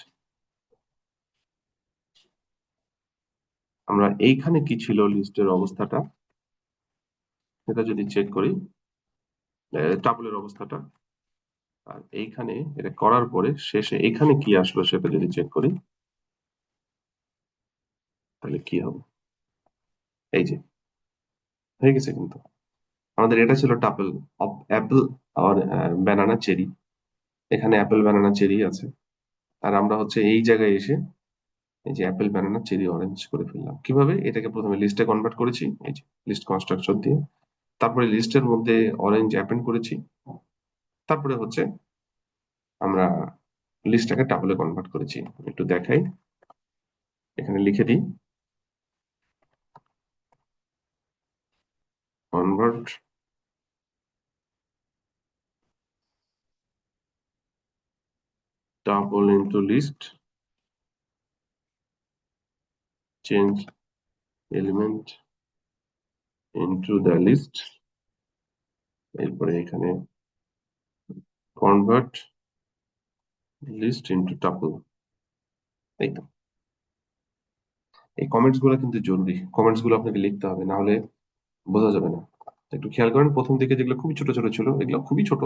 আমরা এইখানে কি ছিল লিস্টের অবস্থাটা, এটা যদি চেক করি, টাবলের অবস্থাটা, আর এইখানে এটা করার পরে শেষে এখানে কি আসলো সেটা যদি চেক করি তাহলে কি হবে, এই যে হয়ে গেছে কিন্তু। আমাদের এটা ছিল টাপল অফ অ্যাপল আর ব্যানানা চেরি, এখানে অ্যাপেল ব্যানানা চেরি আছে, আর আমরা হচ্ছে এই জায়গায় এসে এই যে অ্যাপেল ব্যানানা চেরি অরেঞ্জ করে ফেললাম কিভাবে, এটাকে প্রথমে লিস্টে কনভার্ট করেছি, এই যে লিস্ট কনস্ট্রাকশন দিয়ে, তারপরে লিস্টের মধ্যে অরেঞ্জ অ্যাপেন্ড করেছি, তারপরে হচ্ছে আমরা লিস্টটাকে টাপলে কনভার্ট করেছি। একটু দেখাই, এখানে লিখে দিই, convert tuple into list, change element into the list, এরপরে এখানে কনভার্ট লিস্ট ইনটু টাপল। এই তো, এই কমেন্টস গুলো কিন্তু জরুরি, কমেন্টস গুলো আপনাকে লিখতে হবে, না হলে বোঝা যাবে না। একটু খেয়াল করেন, প্রথম দিকে যেগুলো খুবই ছোট ছোট ছিল এগুলো খুবই ছোট,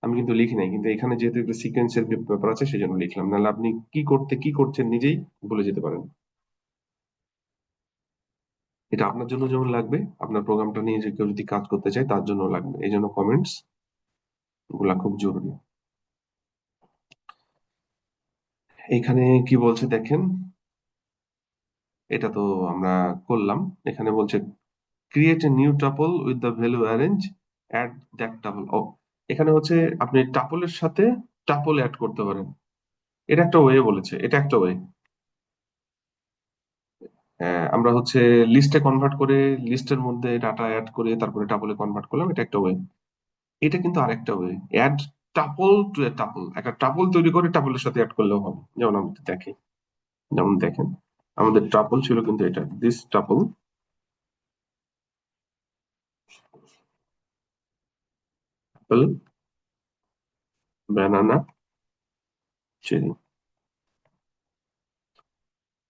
আমি কিন্তু লিখি নাই, কিন্তু এখানে যেহেতু একটা সিকোয়েন্সের ব্যাপার আছে সেই জন্য লিখলাম, নাহলে আপনি কি করছেন নিজেই ভুলে যেতে পারেন। এটা আপনার জন্য যেমন লাগবে, আপনার প্রোগ্রামটা নিয়ে যে কেউ যদি কাজ করতে চায় তার জন্য লাগবে, এই জন্য কমেন্টস গুলা খুব জরুরি। এখানে কি বলছে দেখেন, এটা তো আমরা করলাম, এখানে বলছে create a new tuple with the value orange, add that tuple. ও, এখানে হচ্ছে আপনি টাপলের সাথে টাপল অ্যাড করতে পারেন, এটা একটা ওয়ে বলেছে, এটা একটা ওয়ে। আমরা হচ্ছে লিস্টে কনভার্ট করে লিস্টের মধ্যে ডাটা অ্যাড করে তারপরে টাপলে কনভার্ট করলাম, এটা একটা ওয়ে। এটা কিন্তু আরেকটা ওয়ে, অ্যাড টাপল টু এ টাপল, একটা টাপল তৈরি করে টাপলের সাথে অ্যাড করলেও হবে, যেমন আমি দেখি। যেমন দেখেন আমাদের টাপল ছিল কিন্তু এটা this tuple apple banana cherry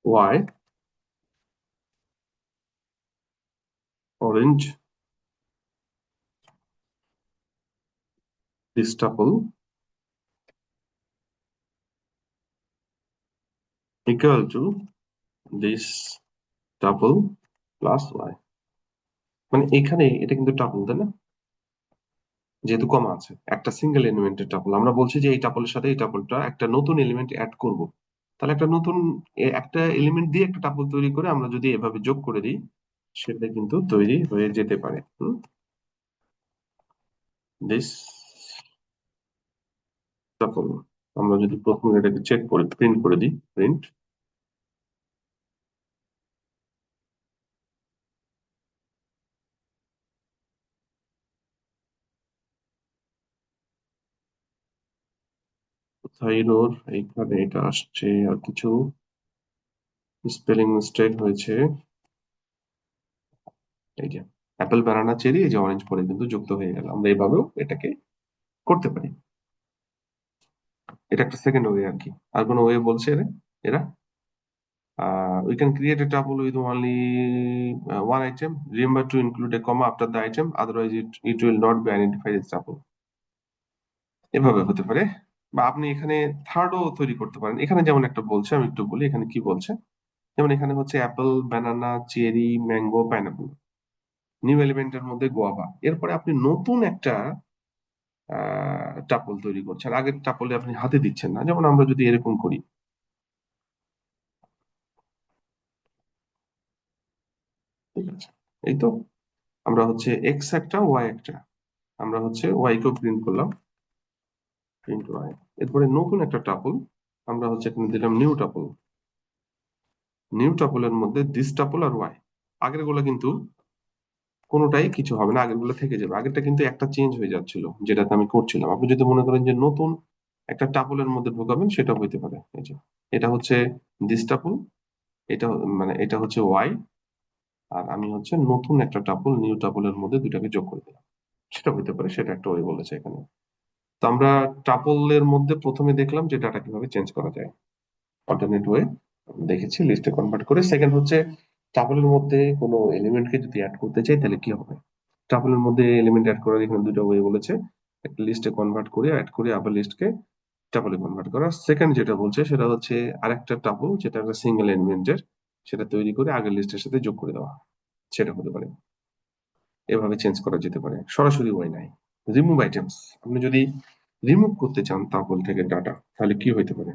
Y orange this tuple equal to this tuple plus Y. মানে এখানে এটা কিন্তু টাপল, তাই না? যেহেতু কমা আছে, একটা সিঙ্গেল এলিমেন্টের টাপল, আমরা বলছি যে এই টাপলের সাথে এই টাপলটা একটা নতুন এলিমেন্ট অ্যাড করব। তাহলে একটা নতুন একটা এলিমেন্ট দিয়ে একটা টাপল তৈরি করে আমরা যদি এভাবে যোগ করে দিই, সেটা কিন্তু তৈরি হয়ে যেতে পারে। দিস টাপল, আমরা যদি প্রথমে এটাকে চেক করে প্রিন্ট করে দিই, প্রিন্ট থাইরোর এইখানে এটা আসছে আর কিছু স্পেলিং মিস্টেক হয়েছে। এই যে অ্যাপেল ব্যানানা চেরি, এই যে অরেঞ্জ পরে কিন্তু যুক্ত হয়ে গেল। আমরা এইভাবেও এটাকে করতে পারি। এটা একটা সেকেন্ড ওয়ে আর কি। আর কোনো ওয়ে বলছে এরা? We can create a tuple with only one item. Remember to include a comma after the item, otherwise it will not be identified as tuple. এভাবে হতে পারে। বা আপনি এখানে থার্ডও তৈরি করতে পারেন। এখানে যেমন একটা বলছে, আমি একটু বলি এখানে কি বলছে। যেমন এখানে হচ্ছে Apple, banana, cherry, mango, pineapple, new এলিমেন্টের মধ্যে গোয়াভা। এরপরে আপনি নতুন একটা টাপল তৈরি করছেন, আগের টাপলে আপনি হাতে দিচ্ছেন না। যেমন আমরা যদি এরকম করি, ঠিক আছে, এই তো আমরা হচ্ছে এক্স একটা ওয়াই একটা, আমরা হচ্ছে ওয়াই কেও প্রিন্ট করলাম, প্রিন্ট ওয়াই। এরপরে নতুন একটা টাপল আমরা হচ্ছে এখানে দিলাম নিউ টাপল। নিউ টাপলের মধ্যে দিস টাপল আর ওয়াই। আগের গুলো কিন্তু কোনোটাই কিছু হবে না, আগের গুলো থেকে যাবে। আগেরটা কিন্তু একটা চেঞ্জ হয়ে যাচ্ছিল যেটাতে আমি করছিলাম। আপনি যদি মনে করেন যে নতুন একটা টাপলের মধ্যে ঢোকাবেন, সেটা হইতে পারে। এই যে এটা হচ্ছে দিস টাপল, এটা মানে এটা হচ্ছে ওয়াই, আর আমি হচ্ছে নতুন একটা টাপল নিউ টাপলের মধ্যে দুইটাকে যোগ করে দিলাম, সেটা হইতে পারে। সেটা একটা ওয়ে বলেছে এখানে। তো আমরা টাপলের মধ্যে প্রথমে দেখলাম যে ডাটা কিভাবে চেঞ্জ করা যায়, অল্টারনেট ওয়ে দেখেছি লিস্টে কনভার্ট করে। সেকেন্ড হচ্ছে টাপলের মধ্যে কোনো এলিমেন্টকে যদি অ্যাড করতে চাই তাহলে কি হবে। টাপলের মধ্যে এলিমেন্ট অ্যাড করার এখানে দুটো ওয়ে বলেছে, একটা লিস্টে কনভার্ট করে অ্যাড করে আবার লিস্টকে টাপলে কনভার্ট করা। সেকেন্ড যেটা বলছে সেটা হচ্ছে আরেকটা টাপল যেটা একটা সিঙ্গেল এলিমেন্টের, সেটা তৈরি করে আগের লিস্টের সাথে যোগ করে দেওয়া, সেটা হতে পারে। এভাবে চেঞ্জ করা যেতে পারে। সরাসরি ওয়ে নাই। রিমুভ আইটেমস, আপনি যদি রিমুভ করতে চান টাপল থেকে ডাটা, তাহলে কি হইতে পারে।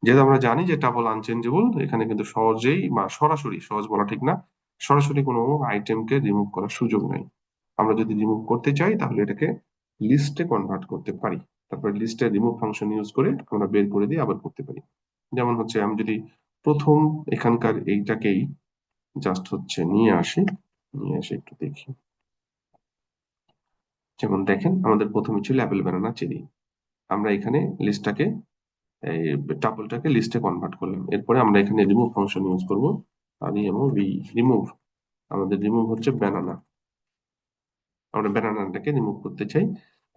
যেহেতু আমরা জানি যে টাপল আনচেঞ্জেবল, এখানে কিন্তু সহজেই বা সরাসরি, সহজ বলা ঠিক না, সরাসরি কোনো আইটেমকে রিমুভ করার সুযোগ নাই। আমরা যদি রিমুভ করতে চাই তাহলে এটাকে লিস্টে কনভার্ট করতে পারি, তারপরে লিস্টে রিমুভ ফাংশন ইউজ করে আমরা বের করে দিয়ে আবার করতে পারি। যেমন হচ্ছে আমি যদি প্রথম এখানকার এইটাকেই জাস্ট হচ্ছে নিয়ে আসি, নিয়ে এসে একটু দেখি। যেমন দেখেন আমাদের প্রথমে ছিল অ্যাপেল, ব্যানানা, চেরি। আমরা এখানে লিস্টটাকে, এই টাপলটাকে লিস্টে কনভার্ট করলাম। এরপরে আমরা এখানে রিমুভ ফাংশন ইউজ করবো। আর রিমুভ, আমাদের রিমুভ হচ্ছে ব্যানানা। আমরা ব্যানানাটাকে রিমুভ করতে চাই।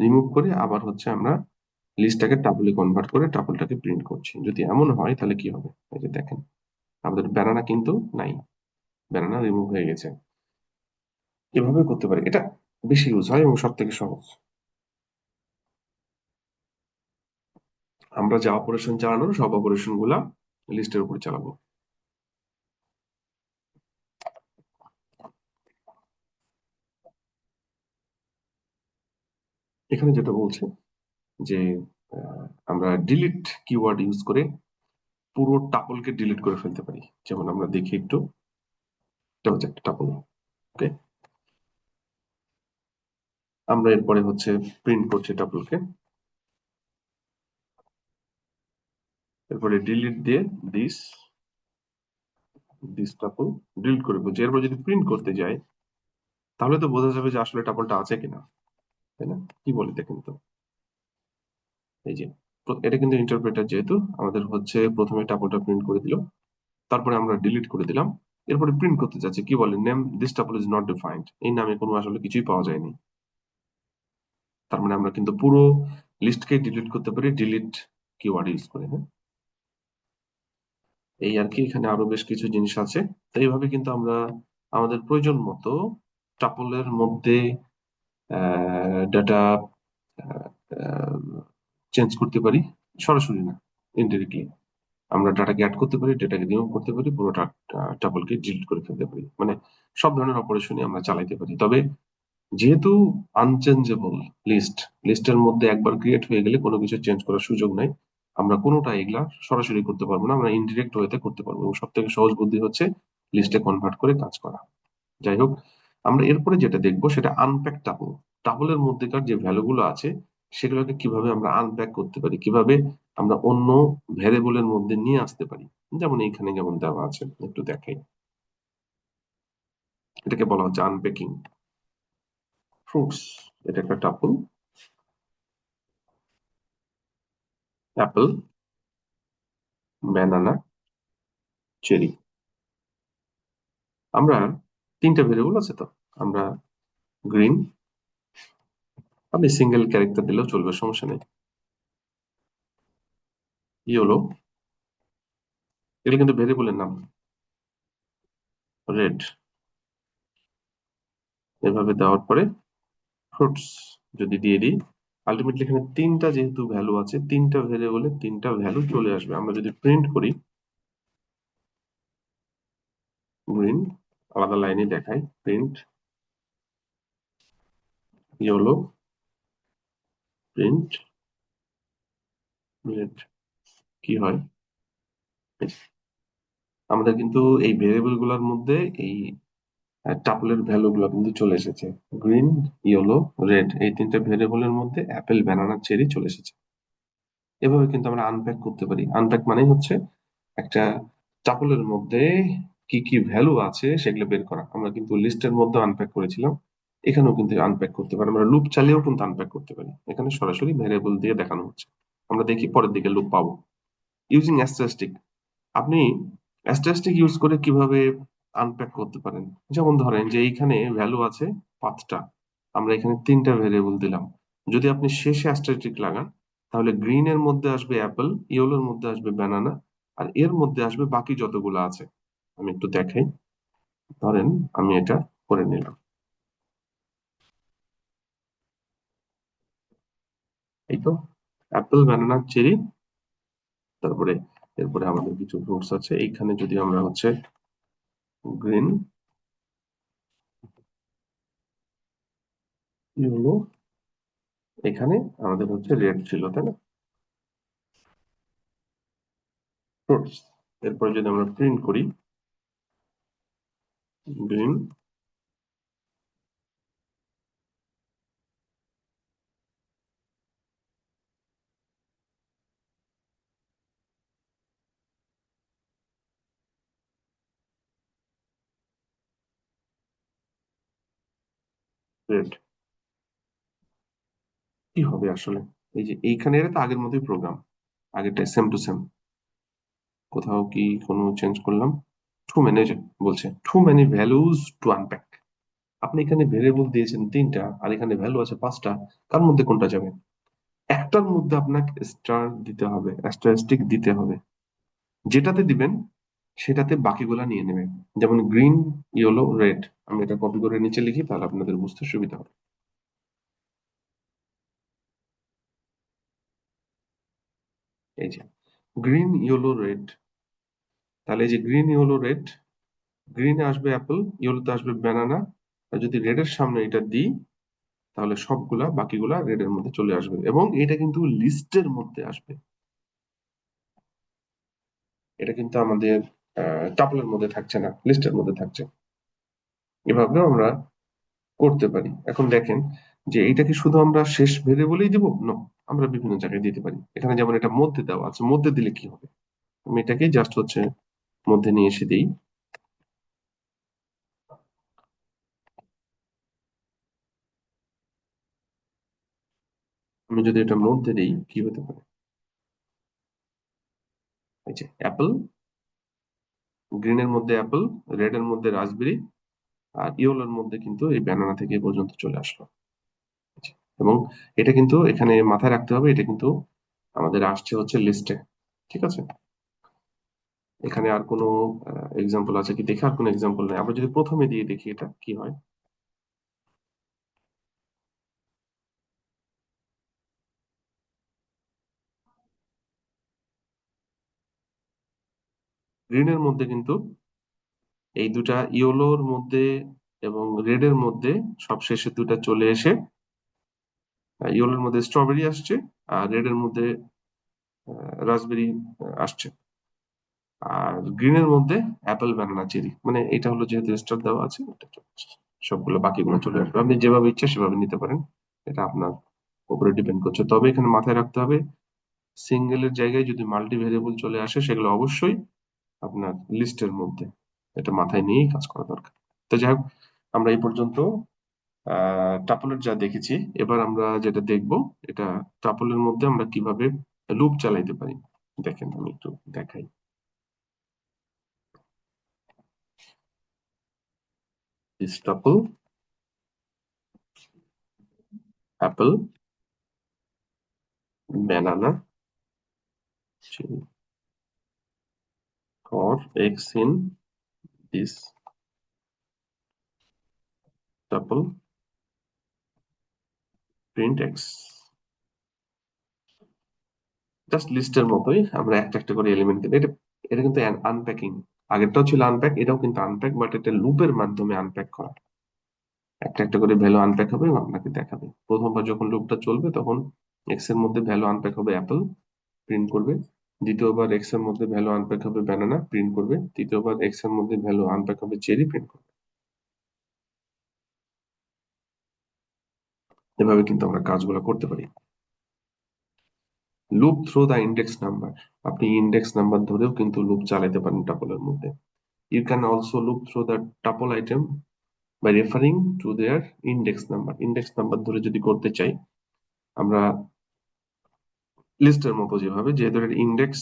রিমুভ করে আবার হচ্ছে আমরা লিস্টটাকে টাপলে কনভার্ট করে টাপলটাকে প্রিন্ট করছি। যদি এমন হয় তাহলে কি হবে, এই যে দেখেন আমাদের ব্যানানা কিন্তু নাই, ব্যানানা রিমুভ হয়ে গেছে। এভাবে করতে পারি, এটা বেশি ইউজ হয় এবং সব থেকে সহজ। আমরা যা অপারেশন চালানোর সব অপারেশন গুলা লিস্টের উপর চালাবো। এখানে যেটা বলছে যে আমরা ডিলিট কিওয়ার্ড ইউজ করে পুরো টাপলকে ডিলিট করে ফেলতে পারি। যেমন আমরা দেখি একটু, এটা হচ্ছে একটা টাপল। ওকে, আমরা এরপরে হচ্ছে প্রিন্ট করছি টাপলকে, এরপরে ডিলিট দিয়ে দিস দিস টাপল ডিলিট করে ফেলছি। এরপর যদি প্রিন্ট করতে যাই তাহলে তো বোঝা যাবে যে আসলে টাপলটা আছে কিনা, তাই না? কি বলে দেখেন তো, এই যে এটা কিন্তু ইন্টারপ্রেটার, যেহেতু আমাদের হচ্ছে প্রথমে টাপলটা প্রিন্ট করে দিল, তারপরে আমরা ডিলিট করে দিলাম। এরপরে প্রিন্ট করতে যাচ্ছি, কি বলে, name this tuple is not defined, এই নামে কোনো আসলে কিছুই পাওয়া যায়নি। তার মানে আমরা কিন্তু পুরো লিস্টকে ডিলিট করতে পারি ডিলিট কিওয়ার্ড ইউজ করে, হ্যাঁ। এই আর কি, এখানে আরো বেশ কিছু জিনিস আছে। তো এইভাবে কিন্তু আমরা আমাদের প্রয়োজন মতো টাপলের মধ্যে ডাটা চেঞ্জ করতে পারি, সরাসরি না, ইনডিরেক্টলি। আমরা ডাটাকে অ্যাড করতে পারি, ডাটাকে রিমুভ করতে পারি, পুরো টাপলকে ডিলিট করে ফেলতে পারি, মানে সব ধরনের অপারেশনই আমরা চালাইতে পারি। তবে যেহেতু আনচেঞ্জেবল লিস্টের মধ্যে একবার ক্রিয়েট হয়ে গেলে কোনো কিছু চেঞ্জ করার সুযোগ নাই। আমরা কোনোটা এগুলা সরাসরি করতে পারবো না, আমরা ইনডিরেক্ট ওয়েতে করতে পারবো, এবং সব থেকে সহজ বুদ্ধি হচ্ছে লিস্টে কনভার্ট করে কাজ করা। যাই হোক, আমরা এরপরে যেটা দেখবো সেটা আনপ্যাক টাপল। টাপলের মধ্যেকার যে ভ্যালু গুলো আছে সেগুলোকে কিভাবে আমরা আনপ্যাক করতে পারি, কিভাবে আমরা অন্য ভ্যারিয়েবলের মধ্যে নিয়ে আসতে পারি। যেমন এইখানে যেমন দেওয়া আছে, একটু দেখাই। এটাকে বলা হচ্ছে আনপ্যাকিং। ফ্রুটস, এটা একটা টাপল। Apple, banana, cherry. আমরা তিনটা ভেরিয়েবল আছে তো, আমরা গ্রিন, আপনি সিঙ্গেল ক্যারেক্টার দিলেও চলবে, সমস্যা নেই, ইয়েলো, এগুলো কিন্তু ভেরিয়েবলের নাম, রেড। এভাবে দেওয়ার পরে ফ্রুটস যদি দিয়ে দিই, আলটিমেটলি এখানে তিনটা যেহেতু ভ্যালু আছে, তিনটা ভেরিয়েবলে তিনটা ভ্যালু চলে আসবে। আমরা যদি প্রিন্ট করি, গ্রিন, আলাদা লাইনে দেখাই, প্রিন্ট ইয়েলো, প্রিন্ট রেড, কি হয়, আমাদের কিন্তু এই ভেরিয়েবল গুলোর মধ্যে এই টাপলের ভ্যালু গুলো কিন্তু চলে এসেছে। গ্রিন, ইয়েলো, রেড, এই তিনটা ভেরিয়েবলের মধ্যে অ্যাপেল, ব্যানানা, চেরি চলে এসেছে। এভাবে কিন্তু আমরা আনপ্যাক করতে পারি। আনপ্যাক মানে হচ্ছে একটা টাপলের মধ্যে কি কি ভ্যালু আছে সেগুলো বের করা। আমরা কিন্তু লিস্টের মধ্যে আনপ্যাক করেছিলাম, এখানেও কিন্তু আনপ্যাক করতে পারি, আমরা লুপ চালিয়েও কিন্তু আনপ্যাক করতে পারি। এখানে সরাসরি ভ্যারিয়েবল দিয়ে দেখানো হচ্ছে, আমরা দেখি পরের দিকে লুপ পাবো। ইউজিং অ্যাস্টারিস্টিক, আপনি অ্যাস্টারিস্টিক ইউজ করে কিভাবে আনপ্যাক করতে পারেন। যেমন ধরেন যে এইখানে ভ্যালু আছে 5টা, আমরা এখানে 3টা ভেরিয়েবল দিলাম। যদি আপনি শেষে অ্যাস্টারিস্টিক লাগান, তাহলে গ্রিন এর মধ্যে আসবে অ্যাপল, ইয়েলোর মধ্যে আসবে ব্যানানা, আর এর মধ্যে আসবে বাকি যতগুলো আছে। আমি একটু দেখাই, ধরেন আমি এটা করে নিলাম, এই তো অ্যাপল, ব্যানানা, চেরি, তারপরে এরপরে আমাদের কিছু ফ্রুটস আছে। এইখানে যদি আমরা হচ্ছে গ্রিন, ইয়েলো, এখানে আমাদের হচ্ছে রেড ছিল, তাই না, ফ্রুটস। এরপরে যদি আমরা প্রিন্ট করি, গ্রিন, রেড, কি হবে আসলে। এই যে এইখানে এটা তো আগের মতোই প্রোগ্রাম, আগেরটা সেম টু সেম, কোথাও কি কোনো চেঞ্জ করলাম। টু মেনি বলছে, too many values to unpack. আপনি এখানে ভেরিয়েবল দিয়েছেন 3টা, আর এখানে ভ্যালু আছে 5টা, কার মধ্যে কোনটা যাবে? একটার মধ্যে আপনাকে স্টার দিতে হবে, অ্যাস্টারিস্টিক দিতে হবে। যেটাতে দিবেন সেটাতে বাকিগুলা নিয়ে নেবে। যেমন গ্রিন, ইয়েলো, রেড, আমি এটা কপি করে নিচে লিখি, তাহলে আপনাদের বুঝতে সুবিধা হবে। এই যে গ্রিন, ইয়েলো, রেড, তাহলে এই যে গ্রিন, ইয়েলো, রেড, গ্রিনে আসবে অ্যাপল, ইয়েলোতে আসবে ব্যানানা, আর যদি রেড এর সামনে এটা দিই, তাহলে সবগুলা বাকিগুলা রেড এর মধ্যে চলে আসবে, এবং এটা কিন্তু লিস্টের মধ্যে আসবে। এটা কিন্তু আমাদের টাপলের মধ্যে থাকছে না, লিস্টের মধ্যে থাকছে। এভাবেও আমরা করতে পারি। এখন দেখেন যে এইটা কি শুধু আমরা শেষ ভেরিয়েবলেই দিব, নো, আমরা বিভিন্ন জায়গায় দিতে পারি। এখানে যেমন এটা মধ্যে দেওয়া আছে, মধ্যে দিলে কি হবে, আমি এটাকে জাস্ট হচ্ছে মধ্যে নিয়ে এসে দিই। আমি যদি এটা মধ্যে দিই, কি হতে পারে, যে অ্যাপল, গ্রিনের মধ্যে অ্যাপল, রেড এর মধ্যে রাসবেরি, আর ইয়েলোর মধ্যে কিন্তু এই ব্যানানা থেকে এ পর্যন্ত চলে আসলো। এবং এটা কিন্তু এখানে মাথায় রাখতে হবে, এটা কিন্তু আমাদের আসছে হচ্ছে লিস্টে। ঠিক আছে, এখানে আর কোনো এক্সাম্পল আছে কি দেখে, আর কোনো এক্সাম্পল নেই। আমরা যদি প্রথমে দিয়ে দেখি এটা কি হয়। গ্রিনের মধ্যে কিন্তু এই দুটা, ইয়েলোর মধ্যে এবং রেড এর মধ্যে সবশেষে দুটা চলে এসে ইয়েলোর মধ্যে স্ট্রবেরি আসছে, আর রেড এর মধ্যে রাসবেরি আসছে, আর গ্রিনের মধ্যে অ্যাপেল, ব্যানানা, চেরি। মানে এটা হলো যেহেতু স্টার দেওয়া আছে, এটা চলে আসছে। সবগুলো বাকিগুলো চলে আসবে, আপনি যেভাবে ইচ্ছা সেভাবে নিতে পারেন, এটা আপনার উপরে ডিপেন্ড করছে। তবে এখানে মাথায় রাখতে হবে, সিঙ্গেলের জায়গায় যদি মাল্টি ভেরিয়েবল চলে আসে সেগুলো অবশ্যই আপনার লিস্টের মধ্যে, এটা মাথায় নিয়েই কাজ করা দরকার। তো যাই হোক, আমরা এই পর্যন্ত টাপলের যা দেখেছি, এবার আমরা যেটা দেখব, এটা টাপলের মধ্যে আমরা কিভাবে লুপ চালাইতে পারি। দেখেন আমি একটু দেখাই। This tuple Apple, banana, for x in this tuple, print x। Just লিস্টের মতোই আমরা একটা একটা করে এলিমেন্ট দেবো। এটা এটা কিন্তু আনপ্যাকিং। আগেরটাও ছিল আনপ্যাক, এটাও কিন্তু আনপ্যাক, বাট এটা লুপের মাধ্যমে আনপ্যাক করা। একটা একটা করে ভ্যালু আনপ্যাক হবে এবং আপনাকে দেখাবে। প্রথমবার যখন লুপটা চলবে তখন এক্স এর মধ্যে ভ্যালু আনপ্যাক হবে অ্যাপল, প্রিন্ট করবে। দ্বিতীয়বার এক্স এর মধ্যে ভ্যালু আনপ্যাক হবে ব্যানানা, প্রিন্ট করবে। তৃতীয়বার এক্স এর মধ্যে ভ্যালু আনপ্যাক হবে চেরি, প্রিন্ট করবে। এভাবে কিন্তু আমরা কাজগুলো করতে পারি। Loop through the index number, আপনি ইন্ডেক্স নাম্বার ধরেও কিন্তু লুপ চালাতে পারেন টাপলের মধ্যে। You can also loop through the tuple item by referring to their index number. Index number ধরে যদি করতে চাই আমরা লিস্টের মতো, যেভাবে যেহেতু এটা ইন্ডেক্স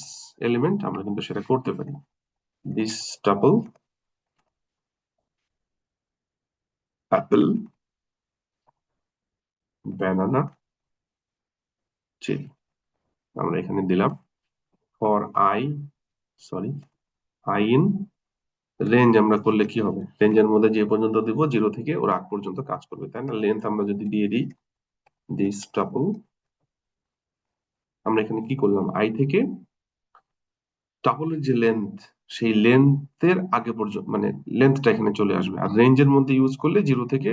এলিমেন্ট, আমরা কিন্তু সেটা করতে পারি। This tuple apple, banana, cherry, আমরা এখানে দিলাম for I, sorry, I in range. আমরা করলে কি হবে, রেঞ্জের মধ্যে যে পর্যন্ত দিব, 0 থেকে ওর আগ পর্যন্ত কাজ করবে, তাই না? লেন্থ আমরা যদি দিয়ে দিই দিস টাপল, আমরা এখানে কি করলাম, আই থেকে টাপলের যে লেন্থ, সেই লেন্থের আগে পর্যন্ত, মানে লেন্থটা এখানে চলে আসবে। আর রেঞ্জের মধ্যে ইউজ করলে 0 থেকে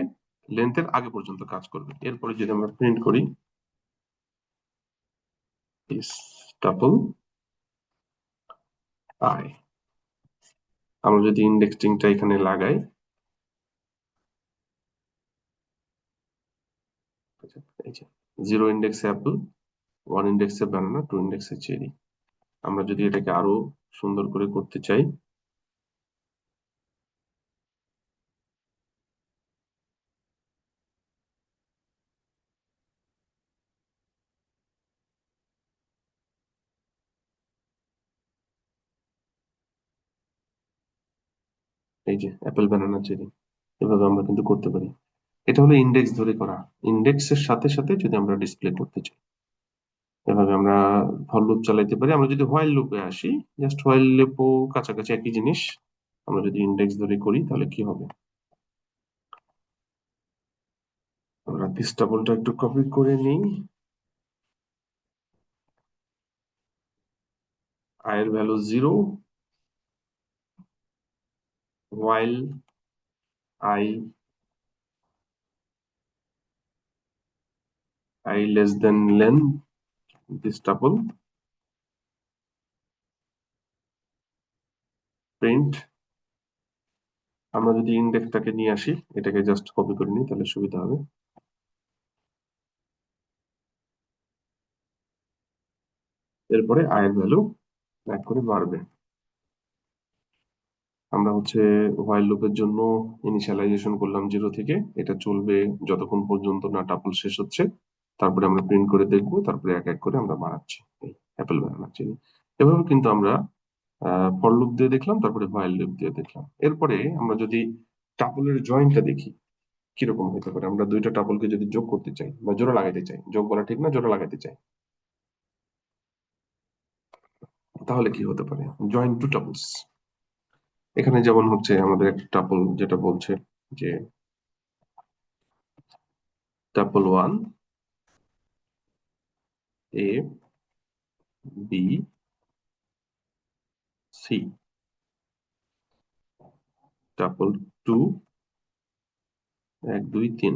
লেন্থের আগে পর্যন্ত কাজ করবে। এরপরে যদি আমরা প্রিন্ট করি দিস টাপল আই, আমরা যদি ইন্ডেক্সিংটা এখানে লাগাই, এই যে 0 ইন্ডেক্সে অ্যাপল, 1 ইন্ডেক্সে ব্যানানা, 2 ইন্ডেক্সে চেরি। আমরা যদি এটাকে আরো সুন্দর করে করতে চাই, এই যে অ্যাপেল, ব্যানানা, চেরি, এভাবে আমরা কিন্তু করতে পারি। এটা হলো ইন্ডেক্স ধরে করা। ইন্ডেক্সের সাথে সাথে যদি আমরা ডিসপ্লে করতে চাই, এভাবে আমরা ফর লুপ চালাইতে পারি। আমরা যদি হোয়াইল লুপে আসি, জাস্ট হোয়াইল লুপও কাছাকাছি একই জিনিস। আমরা যদি ইন্ডেক্স ধরে করি তাহলে কি হবে, আমরা পিস্টাবলটা একটু কপি করে নিই। আই এর value 0, while I I less than len this tuple, print. আমরা যদি ইন্ডেক্সটাকে নিয়ে আসি, এটাকে জাস্ট কপি করে নিই তাহলে সুবিধা হবে। এরপরে আই এর ভ্যালু এক করে বাড়বে। আমরা হচ্ছে হোয়াইল লুপের জন্য ইনিশিয়ালাইজেশন করলাম 0 থেকে, এটা চলবে যতক্ষণ পর্যন্ত না টাপল শেষ হচ্ছে। তারপরে আমরা প্রিন্ট করে দেখবো, তারপরে এক এক করে আমরা বাড়াচ্ছি, এই অ্যাপেল, বানাচ্ছি। এভাবে কিন্তু আমরা ফর লুপ দিয়ে দেখলাম, তারপরে হোয়াইল লুপ দিয়ে দেখলাম। এরপরে আমরা যদি টাপলের জয়েন্টটা দেখি কিরকম হতে পারে। আমরা দুইটা টাপলকে যদি যোগ করতে চাই বা জোড়া লাগাইতে চাই, যোগ বলা ঠিক না, জোড়া লাগাইতে চাই, তাহলে কি হতে পারে? Join two tuples. এখানে যেমন হচ্ছে আমাদের একটা টাপল যেটা বলছে যে tuple 1 A B C, tuple 2 1 2 3,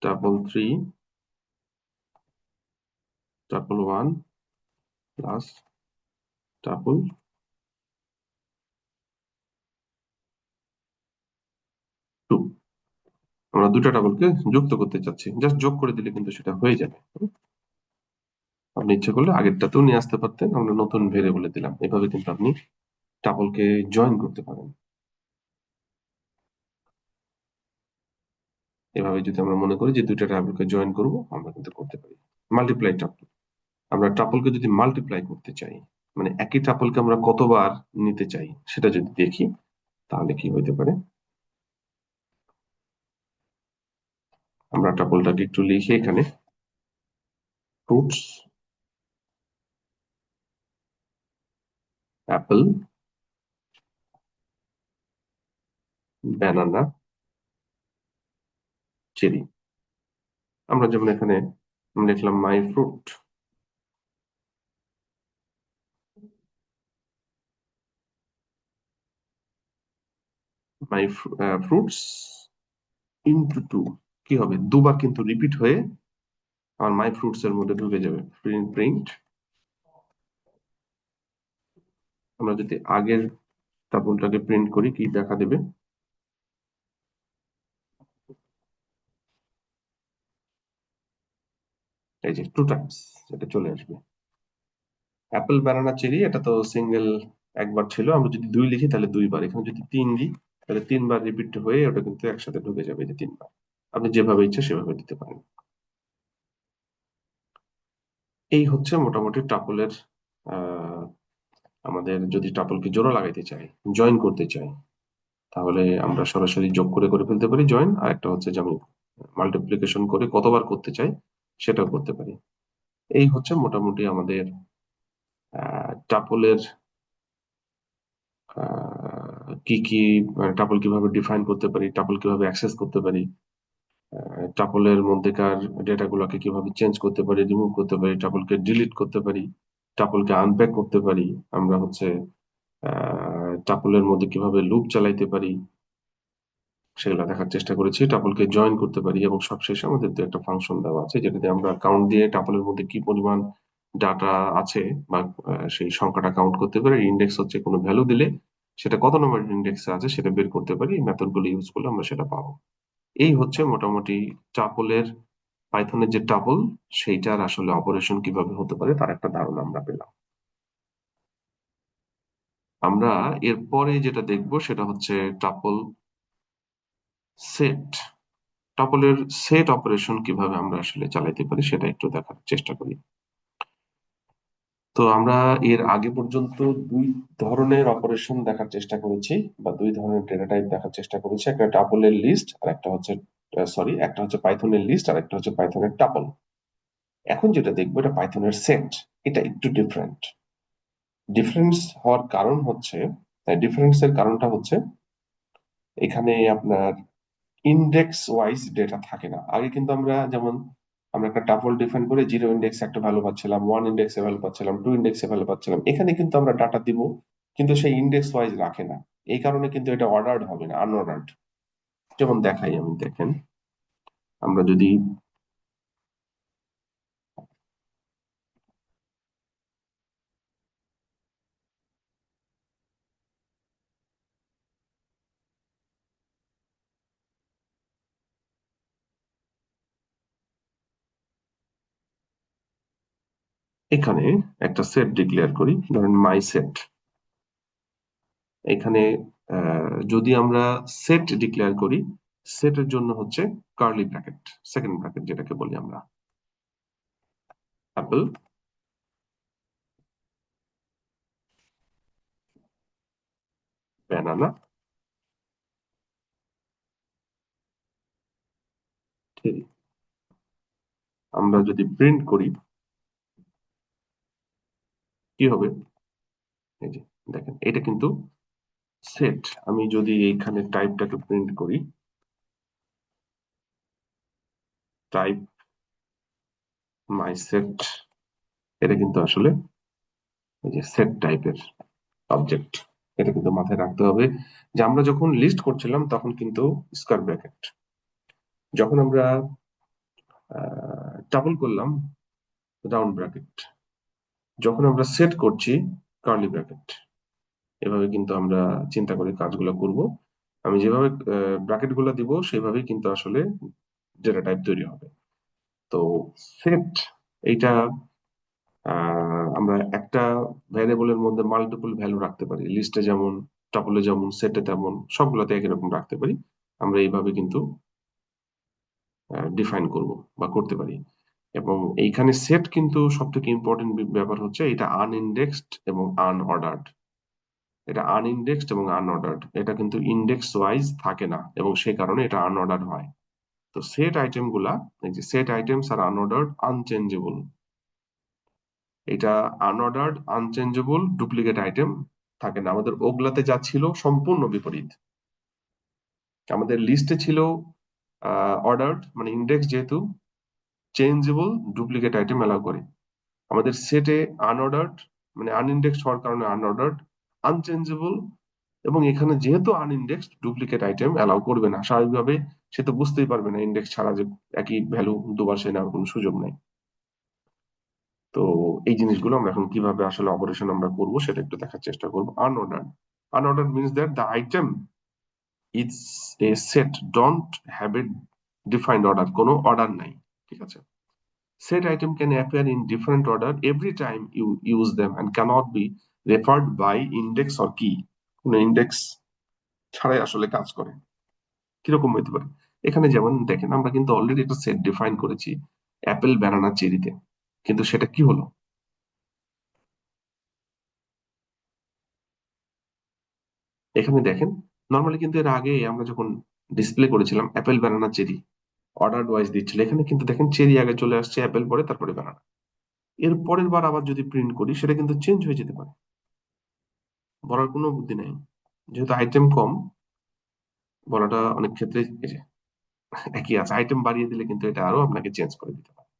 tuple 3 tuple 1 plus tuple 2। আমরা দুটা টাপলকে যুক্ত করতে চাচ্ছি, জাস্ট যোগ করে দিলে কিন্তু সেটা হয়ে যাবে। আপনি ইচ্ছে করলে আগেরটাতেও নিয়ে আসতে পারতেন, আমরা নতুন ভেরিয়েবলে দিলাম। এভাবে কিন্তু আপনি টাপলকে জয়েন করতে পারেন। এভাবে যদি আমরা মনে করি যে দুইটা টাপলকে জয়েন করব, আমরা কিন্তু করতে পারি। মাল্টিপ্লাই টাপল, আমরা টাপলকে যদি মাল্টিপ্লাই করতে চাই, মানে একই টাপলকে আমরা কতবার নিতে চাই সেটা যদি দেখি, তাহলে কি হইতে পারে। আমরা টাপলটাকে একটু লিখে এখানে ফ্রুটস অ্যাপল ব্যানানা চেরি। আমরা যেমন এখানে লিখলাম মাই ফ্রুট, মাই ফ্রুটস ইনটু টু, কি হবে? দুবার কিন্তু রিপিট হয়ে আমার মাই ফ্রুটস এর মধ্যে ঢুকে যাবে। প্রিন্ট প্রিন্ট, আমরা যদি আগের টাপলটাকে প্রিন্ট করি কি দেখা দেবে? এই যে টু টাইমস এটা চলে আসবে। অ্যাপল ব্যানানা চেরি এটা তো সিঙ্গেল একবার ছিল, আমরা যদি দুই লিখি তাহলে দুইবার, এখানে যদি তিন দিই তাহলে তিনবার রিপিট হয়ে ওটা কিন্তু একসাথে ঢুকে যাবে, এই যে তিনবার। আপনি যেভাবে ইচ্ছা সেভাবে দিতে পারেন। এই হচ্ছে মোটামুটি টাপলের আহ আমাদের যদি টাপলকে জোড়া লাগাইতে চাই, জয়েন করতে চাই, তাহলে আমরা সরাসরি যোগ করে করে ফেলতে পারি জয়েন। আর একটা হচ্ছে যে আমি মাল্টিপ্লিকেশন করে কতবার করতে চাই সেটাও করতে পারি। এই হচ্ছে মোটামুটি আমাদের টাপলের কি কি, টাপল কিভাবে ডিফাইন করতে পারি, টাপল কিভাবে অ্যাক্সেস করতে পারি, টাপলের মধ্যেকার ডেটাগুলোকে কিভাবে চেঞ্জ করতে পারি, রিমুভ করতে পারি, টাপলকে ডিলিট করতে পারি, টাপলকে আনপ্যাক করতে পারি, আমরা হচ্ছে টাপলের মধ্যে কিভাবে লুপ চালাইতে পারি সেগুলো দেখার চেষ্টা করেছি। টাপলকে জয়েন করতে পারি এবং সবশেষে আমাদের তো একটা ফাংশন দেওয়া আছে যেটাতে আমরা কাউন্ট দিয়ে টাপলের মধ্যে কি পরিমাণ ডাটা আছে বা সেই সংখ্যাটা কাউন্ট করতে পারি। ইন্ডেক্স হচ্ছে কোনো ভ্যালু দিলে সেটা কত নম্বর ইন্ডেক্সে আছে সেটা বের করতে পারি। এই মেথড গুলো ইউজ করলে আমরা সেটা পাবো। এই হচ্ছে মোটামুটি টাপলের, পাইথনের যে টাপল সেইটার আসলে অপারেশন কিভাবে হতে পারে তার একটা ধারণা আমরা পেলাম। আমরা এরপরে যেটা দেখবো সেটা হচ্ছে টাপল সেট। টাপলের সেট অপারেশন কিভাবে আমরা আসলে চালাইতে পারি সেটা একটু দেখার চেষ্টা করি। তো আমরা এর আগে পর্যন্ত দুই ধরনের অপারেশন দেখার চেষ্টা করেছি বা দুই ধরনের ডেটা টাইপ দেখার চেষ্টা করেছি, একটা টাপলের লিস্ট আর একটা হচ্ছে একটা হচ্ছে পাইথনের লিস্ট আর একটা হচ্ছে পাইথনের টাপল। এখন যেটা দেখবো এটা পাইথনের সেট। এটা একটু ডিফারেন্ট। ডিফারেন্স হওয়ার কারণ হচ্ছে, ডিফারেন্সের কারণটা হচ্ছে এখানে আপনার ইন্ডেক্স ওয়াইজ ডেটা থাকে না। আগে কিন্তু আমরা যেমন আমরা একটা টাপল ডিফাইন করে 0 ইন্ডেক্সে একটা ভ্যালু পাচ্ছিলাম, 1 ইন্ডেক্সে ভ্যালু পাচ্ছিলাম, 2 ইন্ডেক্সে ভ্যালু পাচ্ছিলাম। এখানে কিন্তু আমরা ডাটা দিব কিন্তু সেই ইন্ডেক্স ওয়াইজ রাখে না। এই কারণে কিন্তু এটা অর্ডার্ড হবে না, আনঅর্ডার্ড। যেমন দেখাই আমি, দেখেন আমরা যদি এখানে একটা সেট ডিক্লেয়ার করি, ধরেন মাই সেট। এখানে যদি আমরা সেট ডিক্লেয়ার করি, সেটের জন্য হচ্ছে কার্লি ব্র্যাকেট, সেকেন্ড ব্র্যাকেট যেটাকে বলি আমরা, অ্যাপল ব্যানানা চেরি। আমরা যদি প্রিন্ট করি কি হবে? এই যে দেখেন, এটা কিন্তু সেট। আমি যদি এইখানে টাইপটাকে প্রিন্ট করি, টাইপ মাই সেট, এটা কিন্তু আসলে এই যে সেট টাইপের অবজেক্ট। এটা কিন্তু মাথায় রাখতে হবে যে আমরা যখন লিস্ট করছিলাম তখন কিন্তু স্কোয়ার ব্র্যাকেট, যখন আমরা টাবল করলাম রাউন্ড ব্র্যাকেট, যখন আমরা সেট করছি কার্লি ব্র্যাকেট। এভাবে কিন্তু আমরা চিন্তা করে কাজগুলো করব। আমি যেভাবে ব্র্যাকেট গুলো দিব সেভাবেই কিন্তু আসলে ডেটা টাইপ তৈরি হবে। তো সেট, এইটা আমরা একটা ভ্যারিয়েবলের মধ্যে মাল্টিপল ভ্যালু রাখতে পারি, লিস্টে যেমন, টাপলে যেমন, সেটে তেমন, সবগুলোতে একই রকম রাখতে পারি। আমরা এইভাবে কিন্তু ডিফাইন করব বা করতে পারি। এবং এইখানে সেট কিন্তু সব থেকে ইম্পর্টেন্ট ব্যাপার হচ্ছে এটা আনইন্ডেক্সড এবং আনঅর্ডার্ড। এটা আনইন্ডেক্সড এবং আনঅর্ডার্ড, এটা কিন্তু ইন্ডেক্স ওয়াইজ থাকে না এবং সেই কারণে এটা আনঅর্ডার হয়। তো সেট আইটেম গুলা, এই যে সেট আইটেমস আর আনঅর্ডার্ড আনচেঞ্জেবল, এটা আনঅর্ডার্ড আনচেঞ্জেবল ডুপ্লিকেট আইটেম থাকে না। আমাদের ওগুলাতে যা ছিল সম্পূর্ণ বিপরীত। আমাদের লিস্টে ছিল অর্ডার্ড মানে ইন্ডেক্স, যেহেতু চেঞ্জেবল ডুপ্লিকেট আইটেম অ্যালাউ করে। আমাদের সেটে আনঅর্ডার্ড মানে আনইন্ডেক্স হওয়ার কারণে আনঅর্ডার্ড, আনচেঞ্জেবল, এবং এখানে যেহেতু আনইন্ডেক্সড ডুপ্লিকেট আইটেম অ্যালাউ করবে না। স্বাভাবিকভাবে সে তো বুঝতেই পারবে না ইন্ডেক্স ছাড়া যে একই ভ্যালু দুবার সে নেওয়ার কোনো সুযোগ নেই। তো এই জিনিসগুলো আমরা এখন কিভাবে আসলে অপারেশন আমরা করবো সেটা একটু দেখার চেষ্টা করবো। Unordered, unordered means that the item is a set don't have a defined order, কোনো অর্ডার নাই। ঠিক আছে? Set item can appear in different order every time you use them and cannot be referred by index or key. কোনো index ছাড়াই আসলে কাজ করে। কিরকম হইতে পারে? এখানে যেমন দেখেন, আমরা কিন্তু অলরেডি একটা সেট ডিফাইন করেছি অ্যাপেল, ব্যানানা, চেরিতে, কিন্তু সেটা কি হলো? এখানে দেখেন, নর্মালি কিন্তু এর আগে আমরা যখন ডিসপ্লে করেছিলাম Apple, banana, cherry order wise দিচ্ছিল, এখানে কিন্তু দেখেন চেরি আগে চলে আসছে, অ্যাপেল পরে, তারপরে ব্যানানা। এর পরের বার আবার যদি প্রিন্ট করি সেটা কিন্তু চেঞ্জ হয়ে যেতে পারে, বলার কোনো বুদ্ধি নেই। যেহেতু আইটেম কম, বলাটা অনেক ক্ষেত্রে এই যে একই আছে, আইটেম বাড়িয়ে দিলে কিন্তু এটা আরো আপনাকে চেঞ্জ করে দিতে পারে।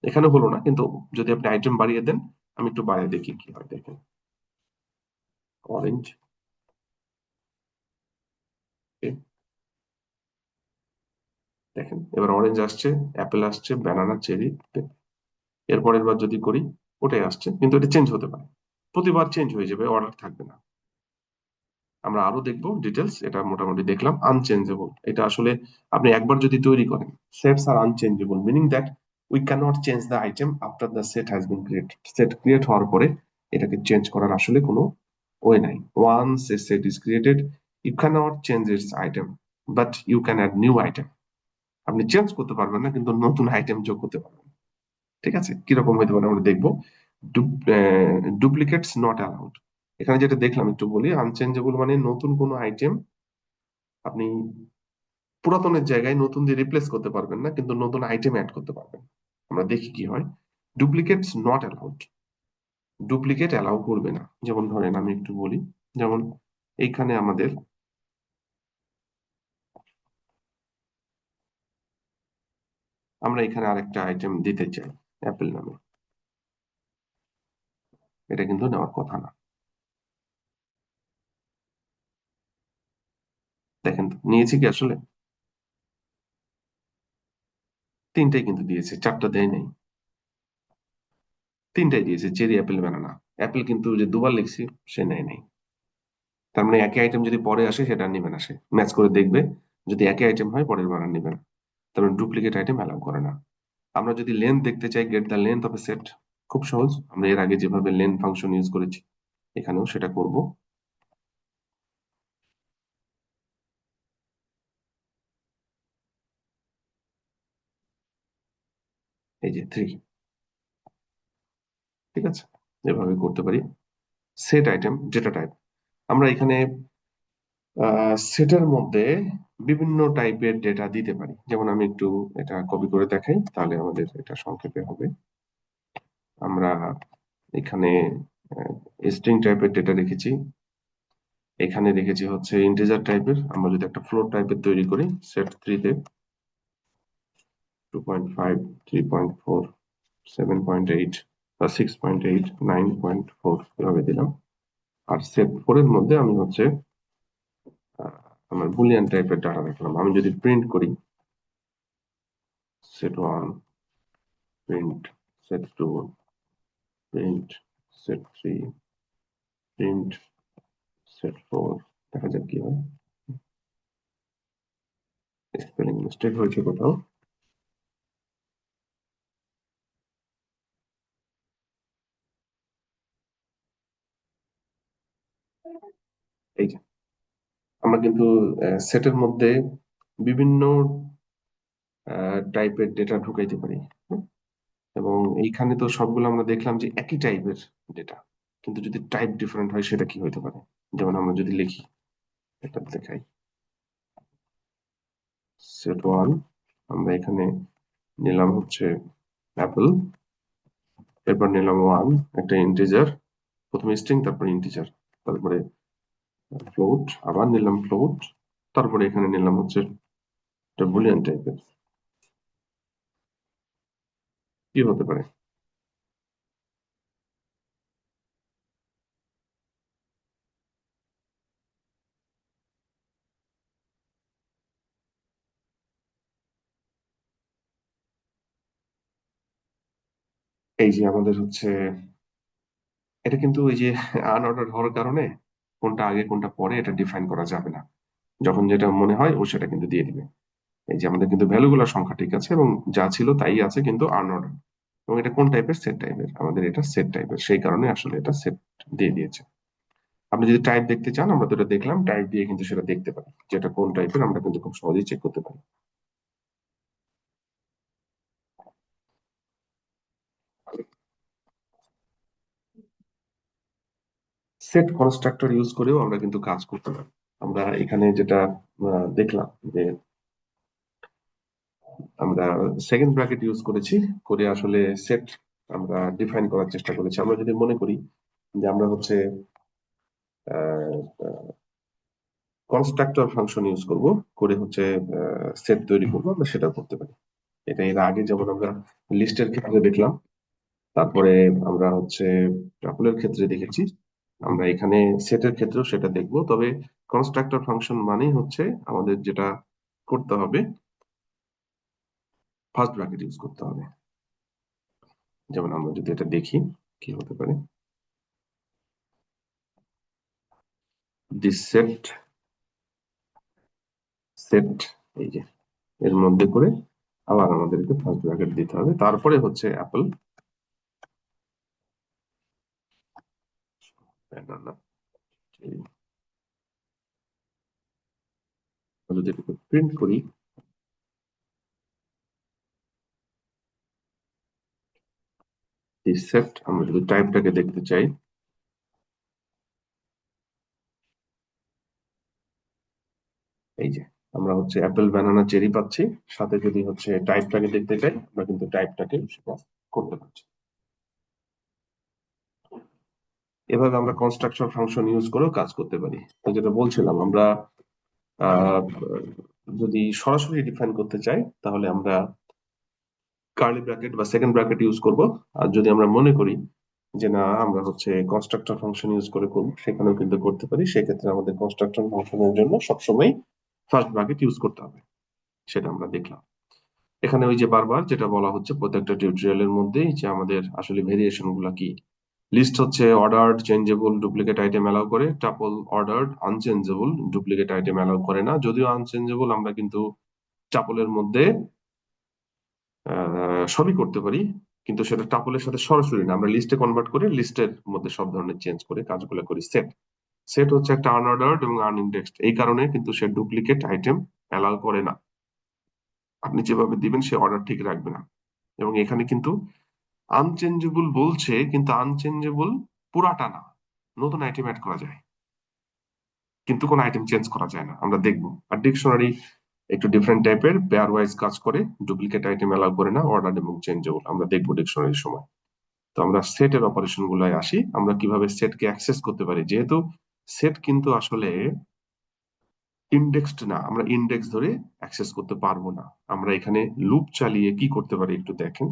এখানে হলো না, কিন্তু যদি আপনি আইটেম বাড়িয়ে দেন, আমি একটু বাড়িয়ে দেখি কি হয়। দেখেন, অরেঞ্জ, দেখেন এবার অরেঞ্জ আসছে, অ্যাপেল আসছে, ব্যানানা, চেরি। এরপরের বার যদি করি ওটাই আসছে, কিন্তু এটা চেঞ্জ হতে পারে, প্রতিবার চেঞ্জ হয়ে যাবে, অর্ডার থাকবে না। আমরা আরো দেখবো ডিটেলস। এটা মোটামুটি দেখলাম আনচেঞ্জেবল। এটা আসলে আপনি একবার যদি তৈরি করেন, sets are unchangeable meaning that we cannot change the item after the set has been created. Set create হওয়ার পরে এটাকে চেঞ্জ করার আসলে কোনো ওয়ে নাই। Once a set is created you cannot change its item, but you can add new item. আপনি change করতে পারবেন না, কিন্তু নতুন আইটেম যোগ করতে পারবেন। ঠিক আছে? কিরকম হতে পারে আমরা দেখবো। Duplicates not allowed. এখানে যেটা দেখলাম একটু বলি, আনচেঞ্জেবল মানে নতুন কোনো আইটেম আপনি পুরাতনের জায়গায় নতুন দিয়ে রিপ্লেস করতে পারবেন না, কিন্তু নতুন আইটেম অ্যাড করতে পারবেন। আমরা দেখি কি হয়। Duplicates not allowed, duplicate allow করবে না। যেমন ধরেন আমি একটু বলি, যেমন এইখানে আমাদের, আমরা এখানে আরেকটা আইটেম দিতে চাই অ্যাপেল নামে, এটা কিন্তু নেওয়ার কথা না। দেখেন তো নিয়েছি কি আসলে? তিনটাই কিন্তু দিয়েছে, চারটা দেয় নাই। তিনটাই দিয়েছে, চেরি, অ্যাপেল, ব্যানানা। অ্যাপেল কিন্তু যে দুবার লিখছি সে নেয় নাই। তার মানে একই আইটেম যদি পরে আসে সেটা আর নিবে না, সে ম্যাচ করে দেখবে, যদি একই আইটেম হয় পরের বার আর নিবে না। তার মানে ডুপ্লিকেট আইটেম অ্যালাউ করে না। আমরা যদি লেন্থ দেখতে চাই, get the length of A set, খুব সহজ। আমরা এর আগে যেভাবে লেন্থ ফাংশন ইউজ করেছি এখানেও সেটা করব। এই যে 3, ঠিক আছে? এভাবে করতে পারি। সেট আইটেম যেটা টাইপ, আমরা এখানে সেটের মধ্যে বিভিন্ন টাইপের ডেটা দিতে পারি। যেমন আমি একটু এটা কপি করে দেখাই, তাহলে আমাদের এটা সংক্ষেপে হবে। আমরা এখানে স্ট্রিং টাইপের ডেটা রেখেছি, এখানে রেখেছি হচ্ছে ইন্টিজার টাইপের। আমরা যদি একটা ফ্লোট টাইপের তৈরি করি সেট 3 তে 2.5, 3.4, 7.8 বা 6.8, 9.4 এভাবে দিলাম। আর সেট 4 এর মধ্যে আমি হচ্ছে আমার বুলিয়ান টাইপের ডাটা রাখলাম। আমি যদি প্রিন্ট করি set 1, print set 2, print set 3, print set 4, দেখা যাক কি হয়। স্পেলিং মিস্টেক হয়েছে কোথাও। এই যে আমরা কিন্তু সেটের মধ্যে বিভিন্ন টাইপের ডেটা ঢুকাইতে পারি। হুম? এবং এইখানে তো সবগুলো আমরা দেখলাম যে একই টাইপের ডেটা, কিন্তু যদি টাইপ ডিফারেন্ট হয় সেটা কি হতে পারে। যেমন আমরা যদি লিখি, এটা দেখাই, সেট 1, আমরা এখানে নিলাম হচ্ছে অ্যাপল, এরপর নিলাম 1 একটা ইন্টিজার, প্রথমে স্ট্রিং তারপর ইন্টিজার, তারপরে ফ্লোট, আবার নিলাম ফ্লোট, তারপরে এখানে নিলাম হচ্ছে একটা বুলিয়ান টাইপের। কি হতে পারে? এই যে আমাদের হচ্ছে এটা কিন্তু ওই যে আনঅর্ডার হওয়ার কারণে কোনটা আগে কোনটা পরে এটা ডিফাইন করা যাবে না। যখন যেটা মনে হয় ও সেটা কিন্তু দিয়ে দিবে। এই যে আমাদের কিন্তু ভ্যালুগুলোর সংখ্যা ঠিক আছে এবং যা ছিল তাই আছে, কিন্তু আনঅর্ডার। এবং এটা কোন টাইপের? সেট টাইপের। আমাদের এটা সেট টাইপের, সেই কারণে আসলে এটা সেট দিয়ে দিয়েছে। আপনি যদি টাইপ দেখতে চান, আমরা তো এটা দেখলাম, টাইপ দিয়ে কিন্তু সেটা দেখতে পারি যেটা কোন টাইপের, আমরা কিন্তু খুব সহজেই চেক করতে পারি। সেট কনস্ট্রাক্টর ইউজ করেও আমরা কিন্তু কাজ করতে পারি। আমরা এখানে যেটা দেখলাম যে আমরা সেকেন্ড ব্র্যাকেট ইউজ করেছি, করে আসলে সেট আমরা ডিফাইন করার চেষ্টা করেছি। আমরা যদি মনে করি যে আমরা হচ্ছে কনস্ট্রাক্টর ফাংশন ইউজ করব, করে হচ্ছে সেট তৈরি করবো, আমরা সেটাও করতে পারি। এটা এর আগে যেমন আমরা লিস্টের ক্ষেত্রে দেখলাম, তারপরে আমরা হচ্ছে টাপলের ক্ষেত্রে দেখেছি, আমরা এখানে সেটের ক্ষেত্রেও সেটা দেখবো। তবে কনস্ট্রাক্টর ফাংশন মানেই হচ্ছে আমাদের যেটা করতে হবে, ফার্স্ট ব্র্যাকেট ইউজ করতে হবে। যেমন আমরা যদি এটা দেখি কি হতে পারে, দিস সেট, সেট, এই যে এর মধ্যে করে আবার আমাদেরকে ফার্স্ট ব্র্যাকেট দিতে হবে, তারপরে হচ্ছে অ্যাপল ব্যানানা। যদি এটাকে প্রিন্ট করি, দিস সেট, আমরা যদি টাইপটাকে দেখতে চাই, এই যে আমরা হচ্ছে অ্যাপেল ব্যানানা চেরি পাচ্ছি। সাথে যদি হচ্ছে টাইপটাকে দেখতে চাই, আমরা কিন্তু টাইপটাকে সেটা করতে পারছি। এভাবে আমরা কনস্ট্রাকশন ফাংশন ইউজ করেও কাজ করতে পারি। তো যেটা বলছিলাম, আমরা আহ, যদি সরাসরি ডিফাইন করতে চাই তাহলে আমরা কার্লি ব্র্যাকেট বা সেকেন্ড ব্র্যাকেট ইউজ করব। আর যদি আমরা মনে করি যে না, আমরা হচ্ছে কনস্ট্রাক্টর ফাংশন ইউজ করে করব, সেখানেও কিন্তু করতে পারি। সেক্ষেত্রে আমাদের কনস্ট্রাক্টর ফাংশনের জন্য সবসময় ফার্স্ট ব্র্যাকেট ইউজ করতে হবে, সেটা আমরা দেখলাম। এখানে ওই যে বারবার যেটা বলা হচ্ছে প্রত্যেকটা টিউটোরিয়ালের মধ্যেই, যে আমাদের আসলে ভেরিয়েশন গুলা কি। লিস্ট হচ্ছে ordered changeable duplicate item allow করে, tuple ordered unchangeable duplicate item allow করে না। যদিও আনচেঞ্জেবল আমরা কিন্তু টাপলের মধ্যে সবই করতে পারি, কিন্তু সেটা টাপলের সাথে সরাসরি না, আমরা লিস্টে কনভার্ট করে লিস্টের মধ্যে সব ধরনের চেঞ্জ করে কাজগুলো করি। সেট, সেট হচ্ছে একটা আনঅর্ডার্ড এবং আনইন্ডেক্সড, এই কারণে কিন্তু সে ডুপ্লিকেট আইটেম অ্যালাউ করে না। আপনি যেভাবে দিবেন সে অর্ডার ঠিক রাখবে না। এবং এখানে কিন্তু আনচেঞ্জেবল বলছে, কিন্তু আনচেঞ্জেবল পুরাটা না, নতুন আইটেম অ্যাড করা যায়। কিন্তু কোনো আইটেম চেঞ্জ করা যায় না, আমরা দেখবো। আর ডিকশনারি একটু ডিফারেন্ট টাইপের, পেয়ার ওয়াইজ কাজ করে, ডুপ্লিকেট আইটেম অ্যালাউ করে না, অর্ডার এবং চেঞ্জেবল, আমরা দেখবো ডিকশনারির সময়। তো আমরা সেটের অপারেশন গুলায় আসি, আমরা কিভাবে সেটকে অ্যাক্সেস করতে পারি। যেহেতু সেট কিন্তু আসলে ইন্ডেক্সড না, আমরা ইন্ডেক্স ধরে অ্যাক্সেস করতে পারবো না। আমরা এখানে লুপ চালিয়ে কি করতে পারি একটু দেখেন।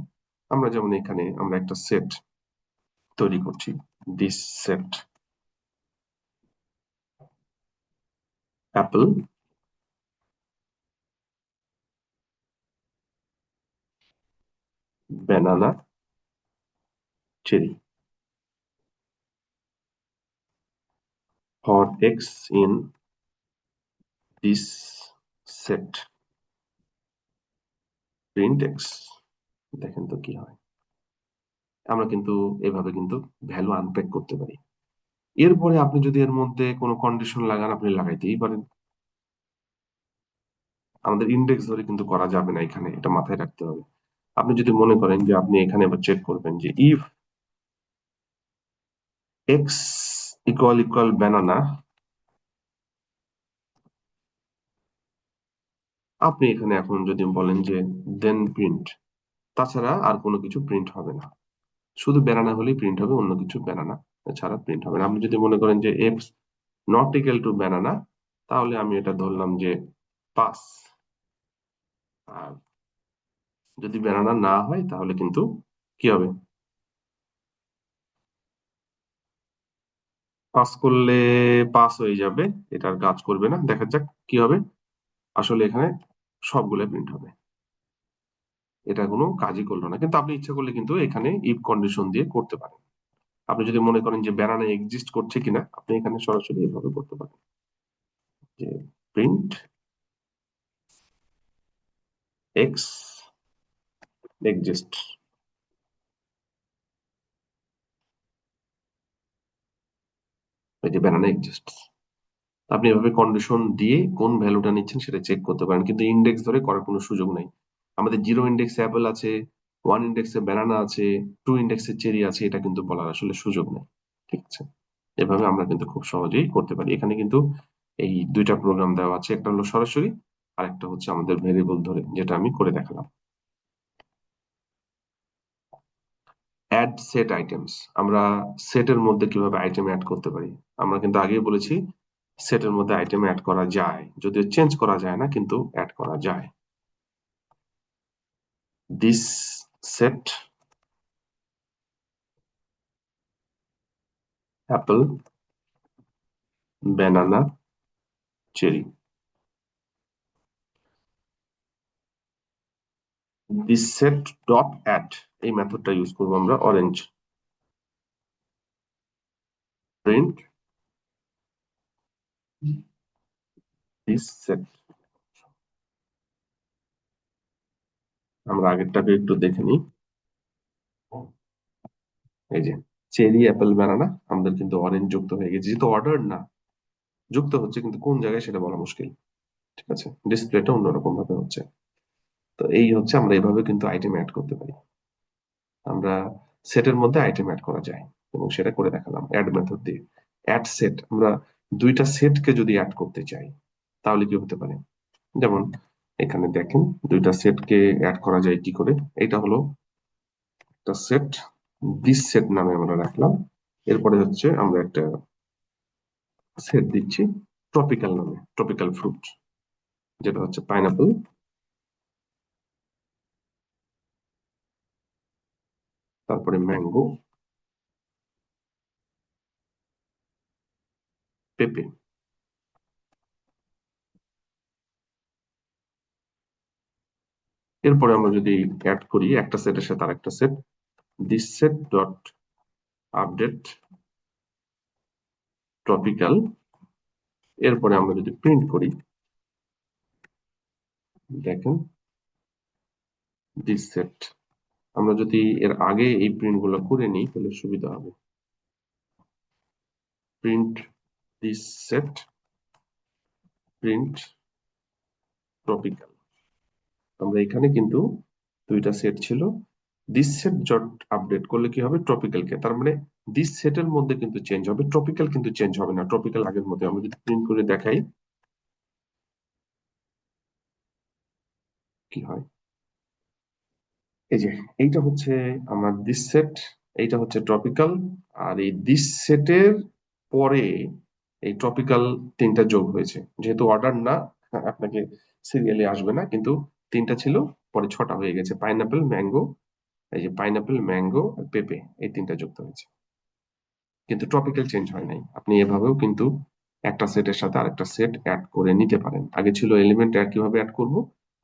আমরা যেমন এখানে আমরা একটা সেট তৈরি করছি, this set Apple banana cherry for x in this set print x। দেখেন তো কি হয়। আমরা কিন্তু এভাবে কিন্তু ভ্যালু আনপ্যাক করতে পারি। এরপরে আপনি যদি এর মধ্যে কোনো কন্ডিশন লাগান, আপনি লাগাইতেই পারেন। আমাদের ইন্ডেক্স ধরে কিন্তু করা যাবে না এখানে, এটা মাথায় রাখতে হবে। আপনি যদি মনে করেন যে আপনি এখানে এবার চেক করবেন যে if x equal equal banana, আপনি এখানে এখন যদি বলেন যে দেন প্রিন্ট, তাছাড়া আর কোনো কিছু প্রিন্ট হবে না, শুধু ব্যানানা হলেই প্রিন্ট হবে, অন্য কিছু ব্যানানা ছাড়া প্রিন্ট হবে না। আপনি যদি মনে করেন যে x not equal to banana, তাহলে আমি এটা ধরলাম যে পাস। আর যদি ব্যানানা না হয় তাহলে কিন্তু কি হবে, পাস করলে পাস হয়ে যাবে, এটা আর কাজ করবে না। দেখা যাক কি হবে। আসলে এখানে সবগুলো প্রিন্ট হবে, এটা কোনো কাজই করলো না। কিন্তু আপনি ইচ্ছা করলে কিন্তু এখানে ইফ কন্ডিশন দিয়ে করতে পারেন। আপনি যদি মনে করেন যে ব্যানানা এক্সিস্ট করছে কিনা, আপনি এখানে সরাসরি এভাবে করতে পারেন যে প্রিন্ট এক্স এক্সিস্ট, এই যে ব্যানানা এক্সিস্ট। আপনি এভাবে কন্ডিশন দিয়ে কোন ভ্যালুটা নিচ্ছেন সেটা চেক করতে পারেন, কিন্তু ইন্ডেক্স ধরে করার কোনো সুযোগ নাই। আমাদের জিরো ইন্ডেক্সে অ্যাপেল আছে, ওয়ান ইন্ডেক্সে ব্যানানা আছে, টু ইন্ডেক্সে চেরি আছে, এটা কিন্তু বলার আসলে সুযোগ নেই। ঠিক আছে, এভাবে আমরা কিন্তু খুব সহজেই করতে পারি। এখানে কিন্তু এই দুইটা প্রোগ্রাম দেওয়া আছে, একটা হলো সরাসরি, আর একটা হচ্ছে আমাদের ভেরিয়েবল ধরে, যেটা আমি করে দেখালাম। অ্যাড সেট আইটেমস, আমরা সেটের মধ্যে কিভাবে আইটেম অ্যাড করতে পারি। আমরা কিন্তু আগেই বলেছি সেটের মধ্যে আইটেম অ্যাড করা যায়, যদিও চেঞ্জ করা যায় না, কিন্তু অ্যাড করা যায়। This set apple banana cherry, this set dot add, এই মেথডটা ইউজ করবো আমরা। Orange print this set. আমরা আগেরটাকে একটু দেখে নিই। এই যে চেরি অ্যাপেল ব্যানানা, আমাদের কিন্তু অরেঞ্জ যুক্ত হয়ে গেছে, যেহেতু অর্ডার না, যুক্ত হচ্ছে কিন্তু কোন জায়গায় সেটা বলা মুশকিল। ঠিক আছে, ডিসপ্লেটা অন্যরকম ভাবে হচ্ছে। তো এই হচ্ছে, আমরা এইভাবে কিন্তু আইটেম অ্যাড করতে পারি। আমরা সেটের মধ্যে আইটেম অ্যাড করা যায়, এবং সেটা করে দেখালাম অ্যাড মেথড দিয়ে। অ্যাড সেট, আমরা দুইটা সেটকে যদি অ্যাড করতে চাই তাহলে কি হতে পারে। যেমন এখানে দেখেন দুইটা সেটকে অ্যাড করা যায় কি করে। এটা হলো একটা সেট, দিস সেট নামে আমরা রাখলাম। এরপরে হচ্ছে আমরা একটা সেট দিচ্ছি ট্রপিক্যাল নামে, ট্রপিক্যাল ফ্রুট, যেটা হচ্ছে পাইনাপল, তারপরে ম্যাঙ্গো, পেঁপে। এরপরে আমরা যদি অ্যাড করি একটা সেটের সাথে আরেকটা set, this set dot update tropical. এরপরে আমরা যদি প্রিন্ট করি, দেখেন দিস সেট। আমরা যদি এর আগে এই প্রিন্ট গুলো করে নিই তাহলে সুবিধা হবে। Print this set, print tropical. আমরা এখানে কিন্তু দুইটা সেট ছিল, দিস সেট ডট আপডেট করলে কি হবে, ট্রপিক্যাল কে, তার মানে দিস সেটের মধ্যে কিন্তু চেঞ্জ হবে, ট্রপিক্যাল কিন্তু চেঞ্জ হবে না, ট্রপিক্যাল আগের মতো। আমরা যদি প্রিন্ট করে দেখাই কি হয়, এই যে এইটা হচ্ছে আমার দিস সেট, এইটা হচ্ছে ট্রপিক্যাল, আর এই দিস সেটের পরে এই ট্রপিক্যাল তিনটা যোগ হয়েছে, যেহেতু অর্ডার না, আপনাকে সিরিয়ালি আসবে না, কিন্তু তিনটা ছিল, পরে ছটা হয়ে গেছে, পাইনাপেল, ম্যাঙ্গো, এই যে পাইনাপেল, ম্যাঙ্গো, পেঁপে, এই তিনটা যুক্ত হয়েছে, কিন্তু টপিক্যাল চেঞ্জ হয় নাই। আপনি এভাবেও কিন্তু একটা সেটের সাথে আরেকটা সেট অ্যাড করে নিতে পারেন। আগে ছিল এলিমেন্ট অ্যাড কিভাবে অ্যাড করব,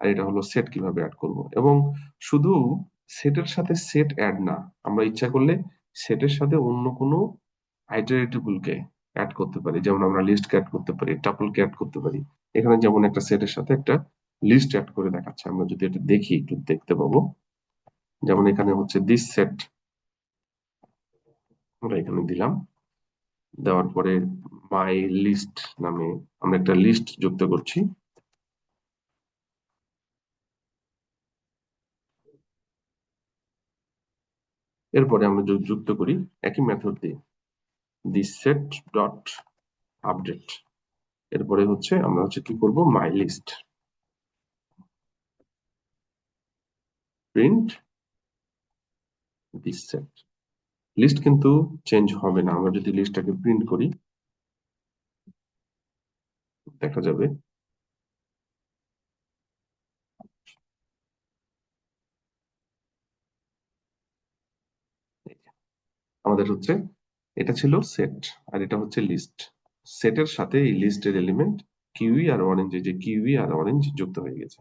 আর এটা হলো সেট কিভাবে অ্যাড করব। এবং শুধু সেটের সাথে সেট অ্যাড না, আমরা ইচ্ছা করলে সেটের সাথে অন্য কোনো আইটারেটিভকে অ্যাড করতে পারি, যেমন আমরা লিস্ট অ্যাড করতে পারি, টাপলকে অ্যাড করতে পারি। এখানে যেমন একটা সেটের সাথে একটা লিস্ট অ্যাড করে দেখাচ্ছে, আমরা যদি এটা দেখি একটু দেখতে পাবো। যেমন এখানে হচ্ছে দিস সেট, আমরা এখানে দিলাম, দেওয়ার পরে মাই লিস্ট নামে আমরা একটা লিস্ট যুক্ত করছি। এরপরে আমরা যদি যুক্ত করি একই মেথড দিয়ে, দিস সেট ডট আপডেট, এরপরে হচ্ছে আমরা হচ্ছে কি করব, my list, print this set. List কিন্তু চেঞ্জ হবে না, আমরা যদি লিস্টটাকে প্রিন্ট করি দেখা যাবে আমাদের হচ্ছে, এটা ছিল সেট আর এটা হচ্ছে লিস্ট, সেটের সাথে এই লিস্টের এলিমেন্ট কিউই আর অরেঞ্জ, যে কিউই আর অরেঞ্জ যুক্ত হয়ে গেছে,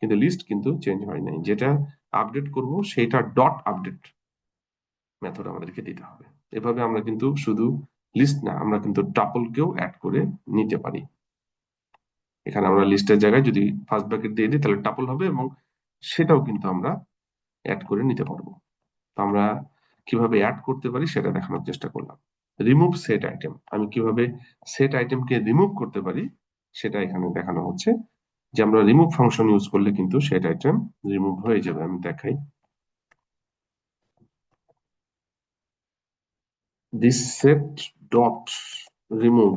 কিন্তু লিস্ট কিন্তু চেঞ্জ হয় নাই। যেটা আপডেট করব সেটা ডট আপডেট মেথড আমাদেরকে দিতে হবে। এভাবে আমরা কিন্তু শুধু লিস্ট না, আমরা কিন্তু টাপলকেও অ্যাড করে নিতে পারি। এখানে আমরা লিস্টের জায়গায় যদি ফার্স্ট ব্র্যাকেট দিয়ে দিই তাহলে টাপল হবে, এবং সেটাও কিন্তু আমরা অ্যাড করে নিতে পারবো। তো আমরা কিভাবে অ্যাড করতে পারি সেটা দেখানোর চেষ্টা করলাম। রিমুভ সেট আইটেম, আমি কিভাবে সেট আইটেমকে রিমুভ করতে পারি সেটা এখানে দেখানো হচ্ছে, যে আমরা রিমুভ ফাংশন ইউজ করলে কিন্তু সেট আইটেম রিমুভ হয়ে যাবে। আমি দেখাই, দিস সেট ডট রিমুভ,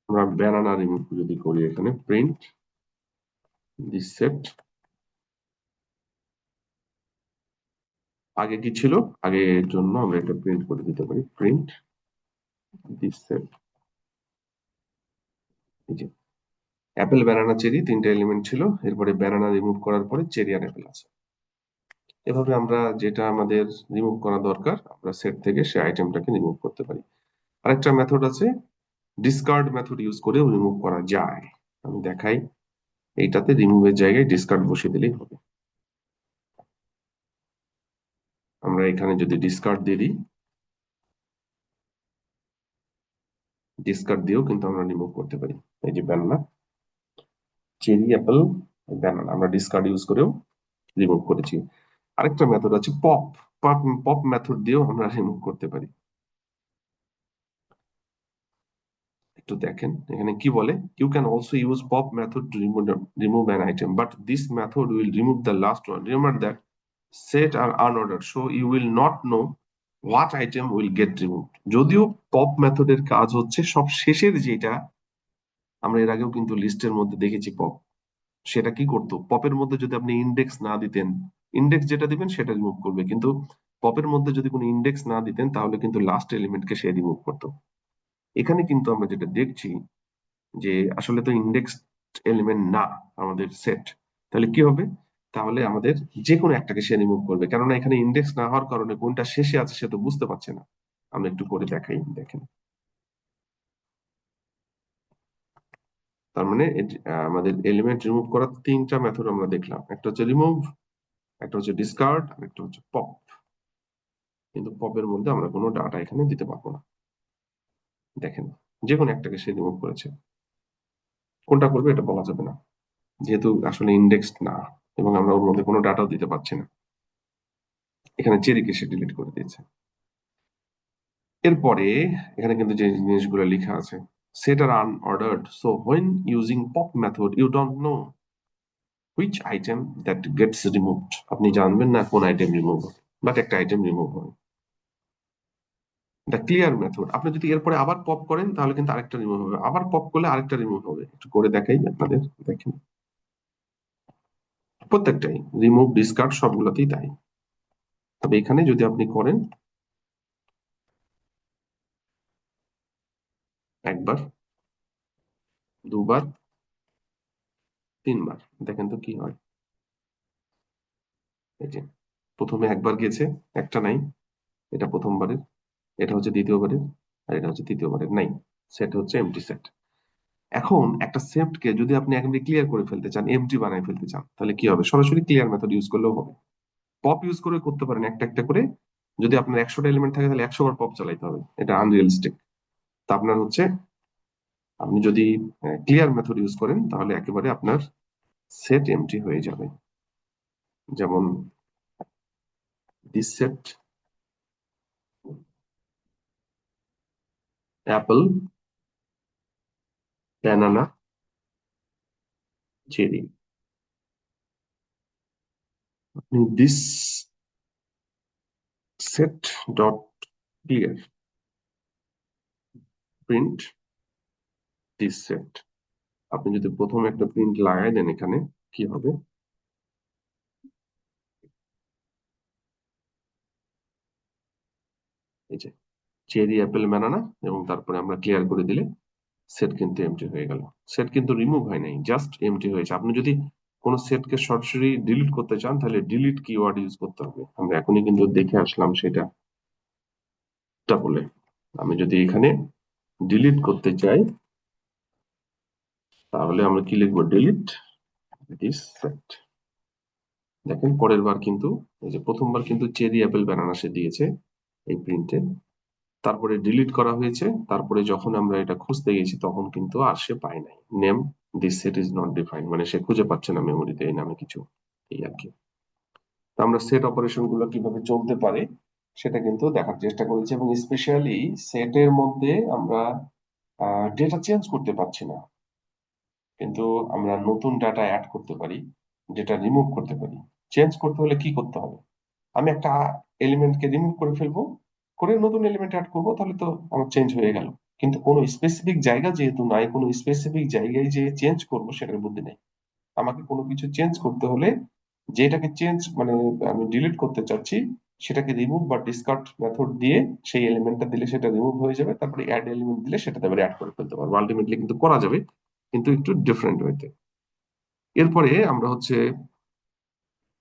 আমরা ব্যানানা রিমুভ যদি করি, এখানে প্রিন্ট দিস সেট, আগে কি ছিল, আগের জন্য আমরা এটা প্রিন্ট করে দিতে পারি, প্রিন্ট দিস সেট। এই যে অ্যাপেল, ব্যানানা, চেরি তিনটা এলিমেন্ট ছিল, এরপরে ব্যানানা রিমুভ করার পরে চেরি আর অ্যাপেল আছে। এভাবে আমরা যেটা আমাদের রিমুভ করা দরকার আমরা সেট থেকে সেই আইটেমটাকে রিমুভ করতে পারি। আরেকটা মেথড আছে, ডিসকার্ড মেথড ইউজ করেও রিমুভ করা যায়। আমি দেখাই, এইটাতে রিমুভের জায়গায় ডিসকার্ড বসিয়ে দিলেই হবে। আমরা এখানে যদি ডিসকার্ড দিয়ে দিই, ডিসকার্ড দিয়েও কিন্তু আমরা রিমুভ করতে পারি। এই যে ব্যানানা, চেরি, অ্যাপেল, ব্যানানা আমরা ডিসকার্ড ইউজ করেও রিমুভ করেছি। আরেকটা মেথড আছে পপ, পপ পপ মেথড দিয়েও আমরা রিমুভ করতে পারি। একটু দেখেন এখানে কি বলে, you can also use pop method to remove an item but this method will remove the last one, remember that set are unordered so you will not know what item will get remove. যদিও pop মেথডের কাজ হচ্ছে সব শেষের যেটা, আমরা এর আগেও কিন্তু লিস্টের মধ্যে দেখেছি পপ, সেটা কি করতো, পপের মধ্যে যদি আপনি ইন্ডেক্স না দিতেন, ইন্ডেক্স যেটা দিবেন সেটা রিমুভ করবে, কিন্তু পপের মধ্যে যদি কোনো ইন্ডেক্স না দিতেন তাহলে কিন্তু লাস্ট এলিমেন্টকে সে রিমুভ করতো। এখানে কিন্তু আমরা যেটা দেখছি যে আসলে তো ইন্ডেক্স এলিমেন্ট না আমাদের সেট, তাহলে কি হবে, তাহলে আমাদের যে কোনো একটাকে সে রিমুভ করবে, কেননা এখানে ইন্ডেক্স না হওয়ার কারণে কোনটা শেষে আছে সে তো বুঝতে পারছে না। আমরা একটু করে দেখাই, দেখেন। তার মানে আমাদের এলিমেন্ট রিমুভ করার তিনটা মেথড আমরা দেখলাম, একটা হচ্ছে রিমুভ, একটা হচ্ছে ডিসকার্ড, আর একটা হচ্ছে পপ। কিন্তু পপের মধ্যে আমরা কোনো ডাটা এখানে দিতে পারবো না। দেখেন, যে কোনো একটাকে সে রিমুভ করেছে, কোনটা করবে এটা বলা যাবে না, যেহেতু আসলে ইন্ডেক্স না, এবং আমরা ওর মধ্যে কোনো ডাটাও দিতে পারছি না। এখানে চেরিকে সে ডিলিট করে দিয়েছে। এরপরে এখানে কিন্তু যে জিনিসগুলো লেখা আছে, set are unordered so when using pop method you don't know which item that gets removed, আপনি জানবেন না কোন আইটেম রিমুভ, বাট একটা আইটেম রিমুভ হবে। এটা ক্লিয়ার মেথড। আপনি যদি এরপরে আবার পপ করেন তাহলে কিন্তু আরেকটা রিমুভ হবে, আবার পপ করলে আরেকটা রিমুভ হবে। একটু করে দেখাই আপনাদের, দেখেন প্রত্যেকটাই রিমুভ ডিসকার্ড সবগুলোতেই তাই। তবে এখানে যদি আপনি করেন একবার, দুবার, তিনবার, দেখেন তো কি হয়। এই যে প্রথমে একবার গেছে, একটা নাই, এটা প্রথমবারের, এটা হচ্ছে দ্বিতীয়বারের, আর এটা হচ্ছে তৃতীয়বারের, নাই। সেট হচ্ছে এমটি সেট। এখন একটা সেটকে যদি আপনি একেবারে ক্লিয়ার করে ফেলতে চান, এমটি বানাই ফেলতে চান, তাহলে কি হবে? সরাসরি ক্লিয়ার মেথড ইউজ করলেও হবে। পপ ইউজ করে করতে পারেন একটা একটা করে। যদি আপনার 100টা এলিমেন্ট থাকে তাহলে 100 বার পপ চালাইতে হবে, এটা আনরিয়ালিস্টিক। তা আপনার হচ্ছে, আপনি যদি ক্লিয়ার মেথড ইউজ করেন তাহলে একেবারে আপনার সেট এমটি হয়ে যাবে। যেমন this set apple, banana, cherry. আপনি this set dot clear print this set. আপনি যদি প্রথমে একটা প্রিন্ট লাগাই দেন এখানে, কি হবে? এই যে চেরি, অ্যাপেল, ব্যানানা, এবং তারপরে আমরা ক্লিয়ার করে দিলে সেট কিন্তু এমটি হয়ে গেল। সেট কিন্তু রিমুভ হয় নাই, জাস্ট এমটি হয়েছে। আপনি যদি কোন সেটকে সরাসরি ডিলিট করতে চান তাহলে ডিলিট কিওয়ার্ড ইউজ করতে হবে। আমরা এখনই কিন্তু দেখে আসলাম সেটা। তা বলে আমি যদি এখানে ডিলিট করতে চাই তাহলে আমরা কি লিখবো? Delete this set. দেখেন পরের বার কিন্তু, এই যে প্রথমবার কিন্তু চেরি, অ্যাপেল, ব্যানানা সে দিয়েছে এই প্রিন্টে, তারপরে ডিলিট করা হয়েছে, তারপরে যখন আমরা এটা খুঁজতে গেছি তখন কিন্তু আর সে পায় নাই। Name this set is not defined, মানে সে খুঁজে পাচ্ছে না মেমোরিতে এই নামে কিছু, এই আর কি। তো আমরা সেট অপারেশন গুলো কিভাবে চলতে পারে সেটা কিন্তু দেখার চেষ্টা করেছি, এবং স্পেশালি সেটের মধ্যে আমরা ডেটা চেঞ্জ করতে পারছি না, কিন্তু আমরা নতুন ডাটা অ্যাড করতে পারি, যেটা রিমুভ করতে পারি। চেঞ্জ করতে হলে কি করতে হবে? আমি একটা এলিমেন্টকে রিমুভ করে ফেলবো, করে নতুন এলিমেন্ট অ্যাড করবো, তাহলে তো আমার চেঞ্জ হয়ে গেল। কিন্তু কোনো স্পেসিফিক জায়গা যেহেতু নাই, কোনো স্পেসিফিক জায়গায় যে চেঞ্জ করবো সেটার বুদ্ধি নেই। আমাকে কোনো কিছু চেঞ্জ করতে হলে, যেটাকে চেঞ্জ মানে আমি ডিলিট করতে চাচ্ছি, সেটাকে রিমুভ বা ডিসকার্ড মেথড দিয়ে সেই এলিমেন্টটা দিলে সেটা রিমুভ হয়ে যাবে, তারপরে অ্যাড এলিমেন্ট দিলে সেটাতে আবার অ্যাড করে ফেলতে পারবো। আলটিমেটলি কিন্তু করা যাবে, কিন্তু একটু ডিফারেন্ট ওয়েতে। এরপরে আমরা হচ্ছে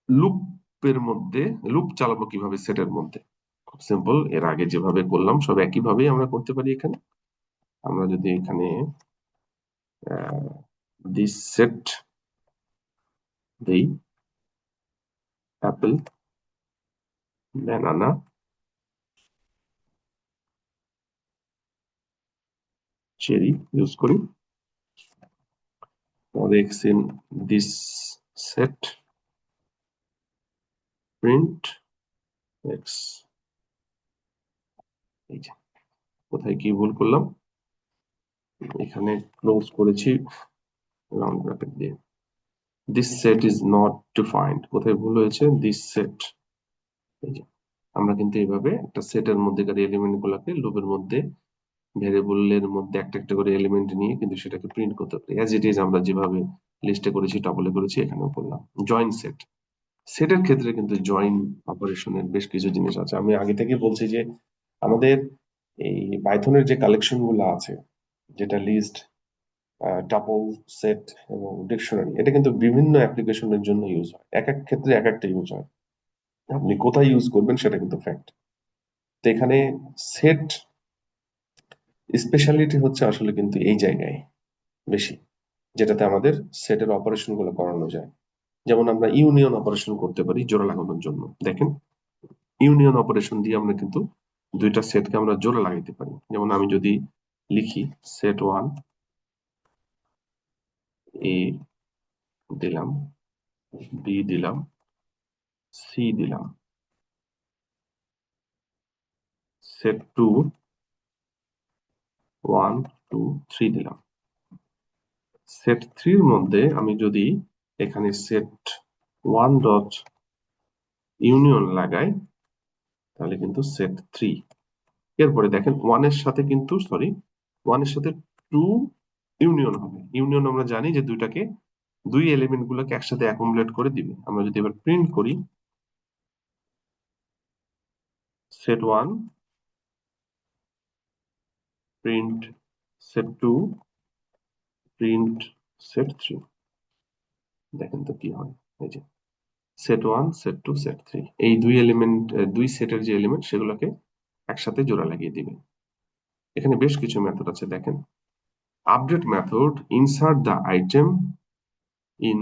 লুপের মধ্যে, লুপ চালাবো কিভাবে সেটের মধ্যে? খুব সিম্পল, এর আগে যেভাবে করলাম সব একই ভাবেই আমরা করতে পারি এখানে। আমরা যদি এখানে দিস সেট দেই, অ্যাপেল, ব্যানানা, চেরি ইউজ করি, for x in this set, print x। এই যে কোথায় কি ভুল করলাম, এখানে ক্লোজ করেছি রাউন্ড ব্র্যাকেট দিয়ে। This set is not defined, কোথায় ভুল হয়েছে? This set. এই যে আমরা কিন্তু এইভাবে একটা সেটের মধ্যেকার এলিমেন্ট গুলাকে লুপের মধ্যে, ভেরিয়েবলের মধ্যে একটা একটা করে এলিমেন্ট নিয়ে কিন্তু সেটাকে প্রিন্ট করতে পারি, অ্যাজ ইট ইজ। আমরা যেভাবে লিস্টে করেছি, টাবলে করেছি, এখানেও করলাম। জয়েন সেট, সেটের ক্ষেত্রে কিন্তু জয়েন অপারেশনের বেশ কিছু জিনিস আছে। আমি আগে থেকে বলছি যে আমাদের এই পাইথনের যে কালেকশন গুলো আছে, যেটা লিস্ট, টাপল, সেট এবং ডিকশনারি, এটা কিন্তু বিভিন্ন অ্যাপ্লিকেশনের জন্য ইউজ হয়, এক এক ক্ষেত্রে এক একটা ইউজ হয়। আপনি কোথায় ইউজ করবেন সেটা কিন্তু ফ্যাক্ট। তো এখানে সেট স্পেশালিটি হচ্ছে আসলে কিন্তু এই জায়গায় বেশি, যেটাতে আমাদের সেটের অপারেশন গুলো করানো যায়। যেমন আমরা ইউনিয়ন অপারেশন করতে পারি জোড়া লাগানোর জন্য। দেখেন ইউনিয়ন অপারেশন দিয়ে আমরা কিন্তু দুইটা সেটকে আমরা জোড়া লাগাইতে পারি। যেমন আমি যদি লিখি সেট ওয়ান এ দিলাম, বি দিলাম, সি দিলাম, set two one two three দিলাম। সেট থ্রির মধ্যে আমি যদি এখানে সেট ওয়ান ডট ইউনিয়ন লাগাই, তাহলে কিন্তু সেট 3। এরপরে দেখেন ওয়ানের সাথে কিন্তু ওয়ানের সাথে টু ইউনিয়ন হবে। ইউনিয়ন আমরা জানি যে দুই এলিমেন্ট গুলোকে একসাথে অ্যাকুমুলেট করে দিবে। আমরা যদি এবার প্রিন্ট করি set 1 print set 2 print set 3, দেখেন তো কি হয়। এই যে সেট 1 সেট 2 সেট 3, এই দুই সেটের যে এলিমেন্ট সেগুলোকে একসাথে জোড়া লাগিয়ে দিবে। এখানে বেশ কিছু মেথড আছে, দেখেন update method insert the item in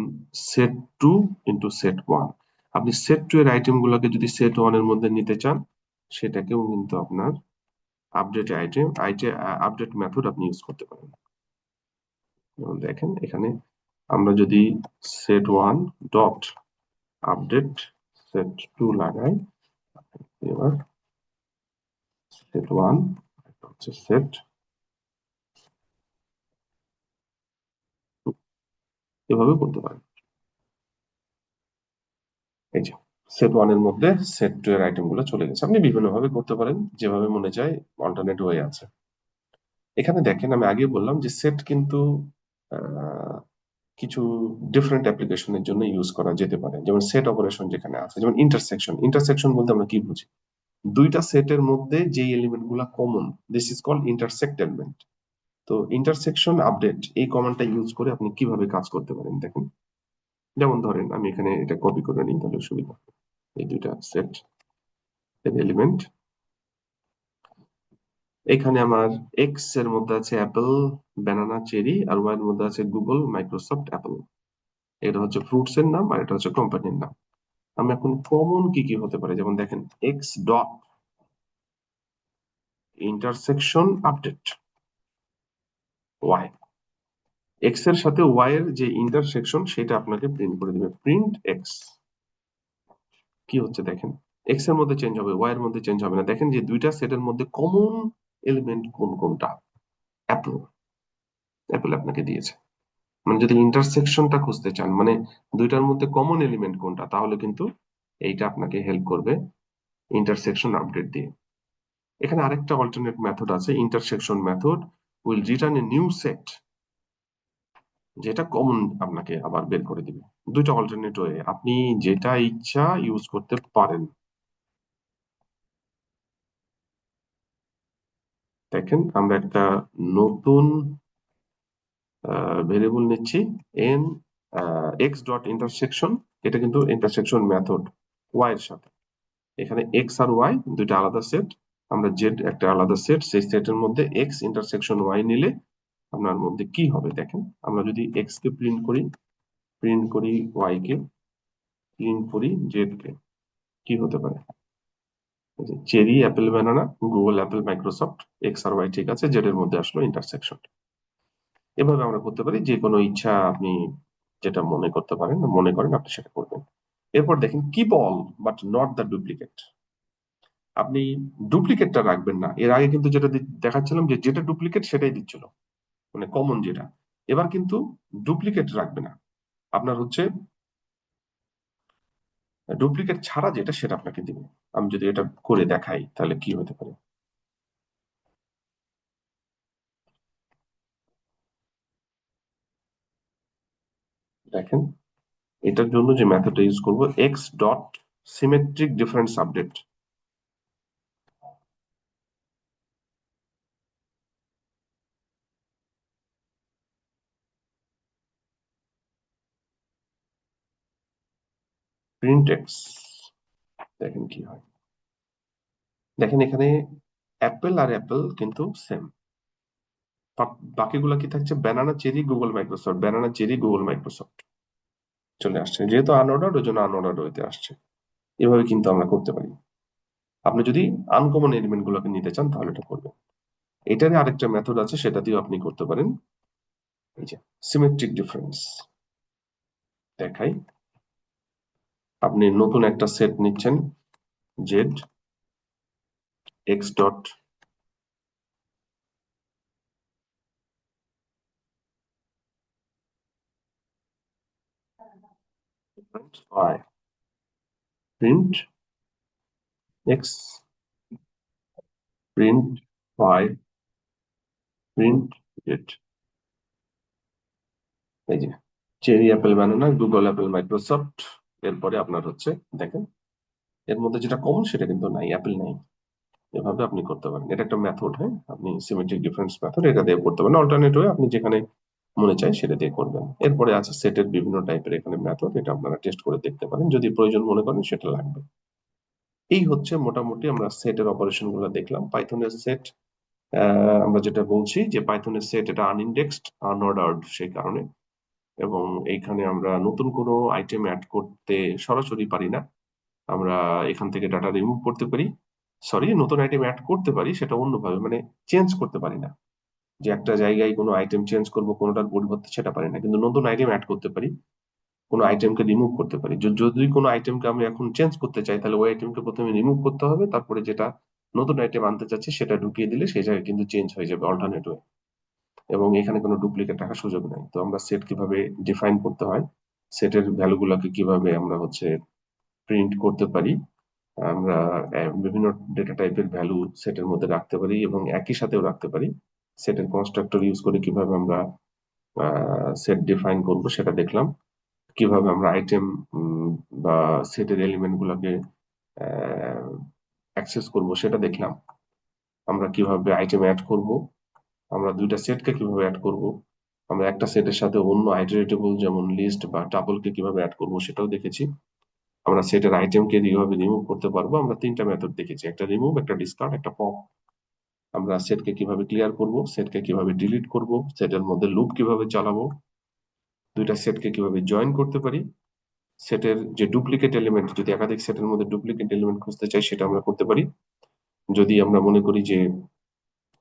shed 2 into set 1। আপনি সেট 2 এর আইটেম গুলোকে যদি সেট 1 এর মধ্যে নিতে চান, সেটাকেও কিন্তু আপনার আপডেট মেথড আপনি ইউজ করতে পারেন। যেমন দেখেন এখানে আমরা যদি সেট 1 ডট আপডেট সেট 2 লাগাই, এবার সেট 1 হচ্ছে সেট 2, এভাবে করতে পারেন। এই যে সেট 1 এর মধ্যে সেট 2 এর আইটেম গুলো চলে গেছে। আপনি বিভিন্ন ভাবে করতে পারেন, যেভাবে মনে চায়, অল্টারনেট ওয়ে আছে। এখানে দেখেন আমি আগে বললাম যে সেট কিন্তু আহ, কিছু ডিফারেন্ট অ্যাপ্লিকেশনের জন্য ইউজ করা যেতে পারে। যেমন সেট অপারেশন যেখানে আছে, যেমন ইন্টারসেকশন বলতে আমরা কি বুঝি? দুইটা সেটের মধ্যে যে এলিমেন্ট গুলা common, this is called intersect element. তো ইন্টারসেকশন আপডেট এই কমান্ডটা ইউজ করে আপনি কিভাবে কাজ করতে পারেন দেখেন। যেমন ধরেন আমি এখানে এটা কপি করে নিই, তাহলে সুবিধা। এই দুইটা সেট এর এলিমেন্ট, এখানে আমার এক্স এর মধ্যে আছে অ্যাপল, ব্যানানা, চেরি, আর ওয়াই এর মধ্যে আছে গুগল, মাইক্রোসফট, অ্যাপল। এটা হচ্ছে ফ্রুটস এর নাম আর এটা হচ্ছে কোম্পানির নাম। আমি এখন কমন কি কি হতে পারে, যেমন দেখেন X dot intersection update Y, X এর সাথে ওয়াই এর যে ইন্টারসেকশন সেটা আপনাকে প্রিন্ট করে দিবে, প্রিন্ট এক্স। কি হচ্ছে দেখেন, এক্স এর মধ্যে চেঞ্জ হবে, ওয়াই এর মধ্যে চেঞ্জ হবে না। দেখেন যে দুইটা সেটের মধ্যে কমন এলিমেন্ট কোনটা, অ্যাপল। অ্যাপল আপনাকে দিয়েছে। মানে যদি ইন্টারসেকশনটা খুঁজতে চান, মানে দুইটার মধ্যে কমন এলিমেন্ট কোনটা, তাহলে কিন্তু এইটা আপনাকে হেল্প করবে ইন্টারসেকশন আপডেট দিয়ে। এখানে আরেকটা অল্টারনেট মেথড আছে, intersection method will return a new set, যেটা কমন আপনাকে আবার বের করে দিবে। দুইটা অল্টারনেট ওয়ে, আপনি যেটা ইচ্ছা ইউজ করতে পারেন। দেখেন আমরা একটা নতুন ভেরিয়েবল নিচ্ছি, এন এক্স ডট ইন্টারসেকশন, এটা কিন্তু ইন্টারসেকশন মেথড ওয়াই এর সাথে। এখানে এক্স আর ওয়াই দুইটা আলাদা সেট, আমরা জেড একটা আলাদা সেট, সেই সেটের মধ্যে এক্স ইন্টারসেকশন ওয়াই নিলে আপনার মধ্যে কি হবে দেখেন। আমরা যদি এক্স কে প্রিন্ট করি ওয়াই কে, প্রিন্ট করি জেড কে, কি হতে পারে? Cherry, apple, banana, Google, apple, Microsoft, X আর ওয়াই ঠিক আছে, জেড এর মধ্যে আসলো ইন্টারসেকশন। এভাবে আমরা করতে পারি, যে কোনো ইচ্ছা আপনি যেটা মনে করতে পারেন, মনে করেন আপনি সেটা করবেন। এরপর দেখেন keep all but not the duplicate. আপনি ডুপ্লিকেটটা রাখবেন না। এর আগে কিন্তু যেটা দেখাচ্ছিলাম যে যেটা ডুপ্লিকেট সেটাই দিচ্ছিল, মানে কমন যেটা। এবার কিন্তু ডুপ্লিকেট রাখবে না, আপনার হচ্ছে ডুপ্লিকেট ছাড়া যেটা সেটা আপনাকে দিবে। আমি যদি এটা করে দেখাই তাহলে কি হতে পারে, দেখেন। এটার জন্য যে মেথডটা ইউজ করব, x dot symmetric difference update. Print x, দেখেন কি হয়। দেখেন এখানে অ্যাপেল আর অ্যাপেল কিন্তু সেম, বাকিগুলো কি থাকছে, banana, cherry, Google, Microsoft, banana, cherry, Google, Microsoft চলে আসছে। যেহেতু আনঅর্ডার্ড ওই জন্য আনঅর্ডার্ড হইতে আসছে। এভাবে কিন্তু আমরা করতে পারি। আপনি যদি আনকমন এলিমেন্ট গুলোকে নিতে চান তাহলে এটা করবেন। এটারই আরেকটা মেথড আছে, সেটা দিয়েও আপনি করতে পারেন। এই যে সিমেট্রিক ডিফারেন্স দেখাই। আপনি নতুন একটা সেট নিচ্ছেন, Z X dot Y, print X, print by print date, এই যে cherry, apple, banana, Google, Apple, Microsoft. এরপরে আপনার হচ্ছে দেখেন এর মধ্যে যেটা কমন সেটা কিন্তু নাই, অ্যাপেল নাই। এভাবে আপনি করতে পারেন, এটা একটা মেথড। হ্যাঁ, আপনি সিমেট্রিক ডিফারেন্স মেথড এটা দিয়ে করতে পারেন। অল্টারনেট ওয়ে আপনি যেখানে মনে চায় সেটা দিয়ে করবেন। এরপরে আছে সেটের বিভিন্ন টাইপের এখানে মেথড, এটা আপনারা টেস্ট করে দেখতে পারেন যদি প্রয়োজন মনে করেন সেটা লাগবে। এই হচ্ছে মোটামুটি আমরা সেটের অপারেশন গুলো দেখলাম। পাইথনের সেট, আমরা যেটা বলছি যে পাইথনের সেট এটা আনইন্ডেক্সড, আনঅর্ডার্ড সেই কারণে। এবং এইখানে আমরা নতুন কোনো আইটেম অ্যাড করতে সরাসরি পারি না। আমরা এখান থেকে ডাটা রিমুভ করতে পারি, সরি নতুন আইটেম অ্যাড করতে পারি সেটা অন্যভাবে, মানে চেঞ্জ করতে পারি না। যে একটা জায়গায় কোনো আইটেম চেঞ্জ করবো কোনোটার পরিবর্তে সেটা পারি না, কিন্তু নতুন আইটেম অ্যাড করতে পারি, কোনো আইটেমকে রিমুভ করতে পারি। যদি কোনো আইটেমকে আমি এখন চেঞ্জ করতে চাই তাহলে ওই আইটেমকে প্রথমে রিমুভ করতে হবে, তারপরে যেটা নতুন আইটেম আনতে চাচ্ছি সেটা ঢুকিয়ে দিলে সেই জায়গায় কিন্তু চেঞ্জ হয়ে যাবে অল্টারনেট ওয়ে। এবং এখানে কোনো ডুপ্লিকেট রাখার সুযোগ নাই। তো আমরা সেট কিভাবে ডিফাইন করতে হয়, সেটের ভ্যালু গুলাকে কিভাবে আমরা হচ্ছে প্রিন্ট করতে পারি, আমরা বিভিন্ন ডেটা টাইপের ভ্যালু সেটের মধ্যে রাখতে পারি এবং একই সাথেও রাখতে পারি। সেটের কনস্ট্রাক্টর ইউজ করে কিভাবে আমরা সেট ডিফাইন করব সেটা দেখলাম। কিভাবে আমরা আইটেম বা সেটের এলিমেন্ট গুলোকে অ্যাক্সেস করব সেটা দেখলাম। আমরা কিভাবে আইটেম অ্যাড করব, আমরা দুইটা সেটকে কিভাবে অ্যাড করব, আমরা একটা সেটের সাথে অন্য আইটারেটেবল যেমন লিস্ট বা টাপলকে কিভাবে অ্যাড করব সেটাও দেখেছি। আমরা সেটের আইটেমকে কিভাবে রিমুভ করতে পারবো, আমরা তিনটা মেথড দেখেছি, একটা রিমুভ, একটা ডিসকার্ড, একটা পপ। আমরা সেটকে কিভাবে ক্লিয়ার করব, সেটকে কিভাবে ডিলিট করব, সেটের মধ্যে লুপ কিভাবে চালাবো, দুইটা সেটকে কিভাবে জয়েন করতে পারি, সেটের যে ডুপ্লিকেট এলিমেন্ট, যদি একাধিক সেটের মধ্যে ডুপ্লিকেট এলিমেন্ট খুঁজতে চাই সেটা আমরা করতে পারি। যদি আমরা মনে করি যে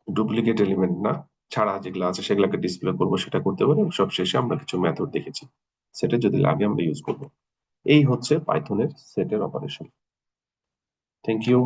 ডুপ্লিকেট এলিমেন্ট না ছাড়া যেগুলো আছে সেগুলোকে ডিসপ্লে করবো সেটা করতে পারি। এবং সবশেষে আমরা কিছু মেথড দেখেছি, সেটা যদি লাগে আমরা ইউজ করবো। এই হচ্ছে পাইথনের সেটের অপারেশন। Thank you.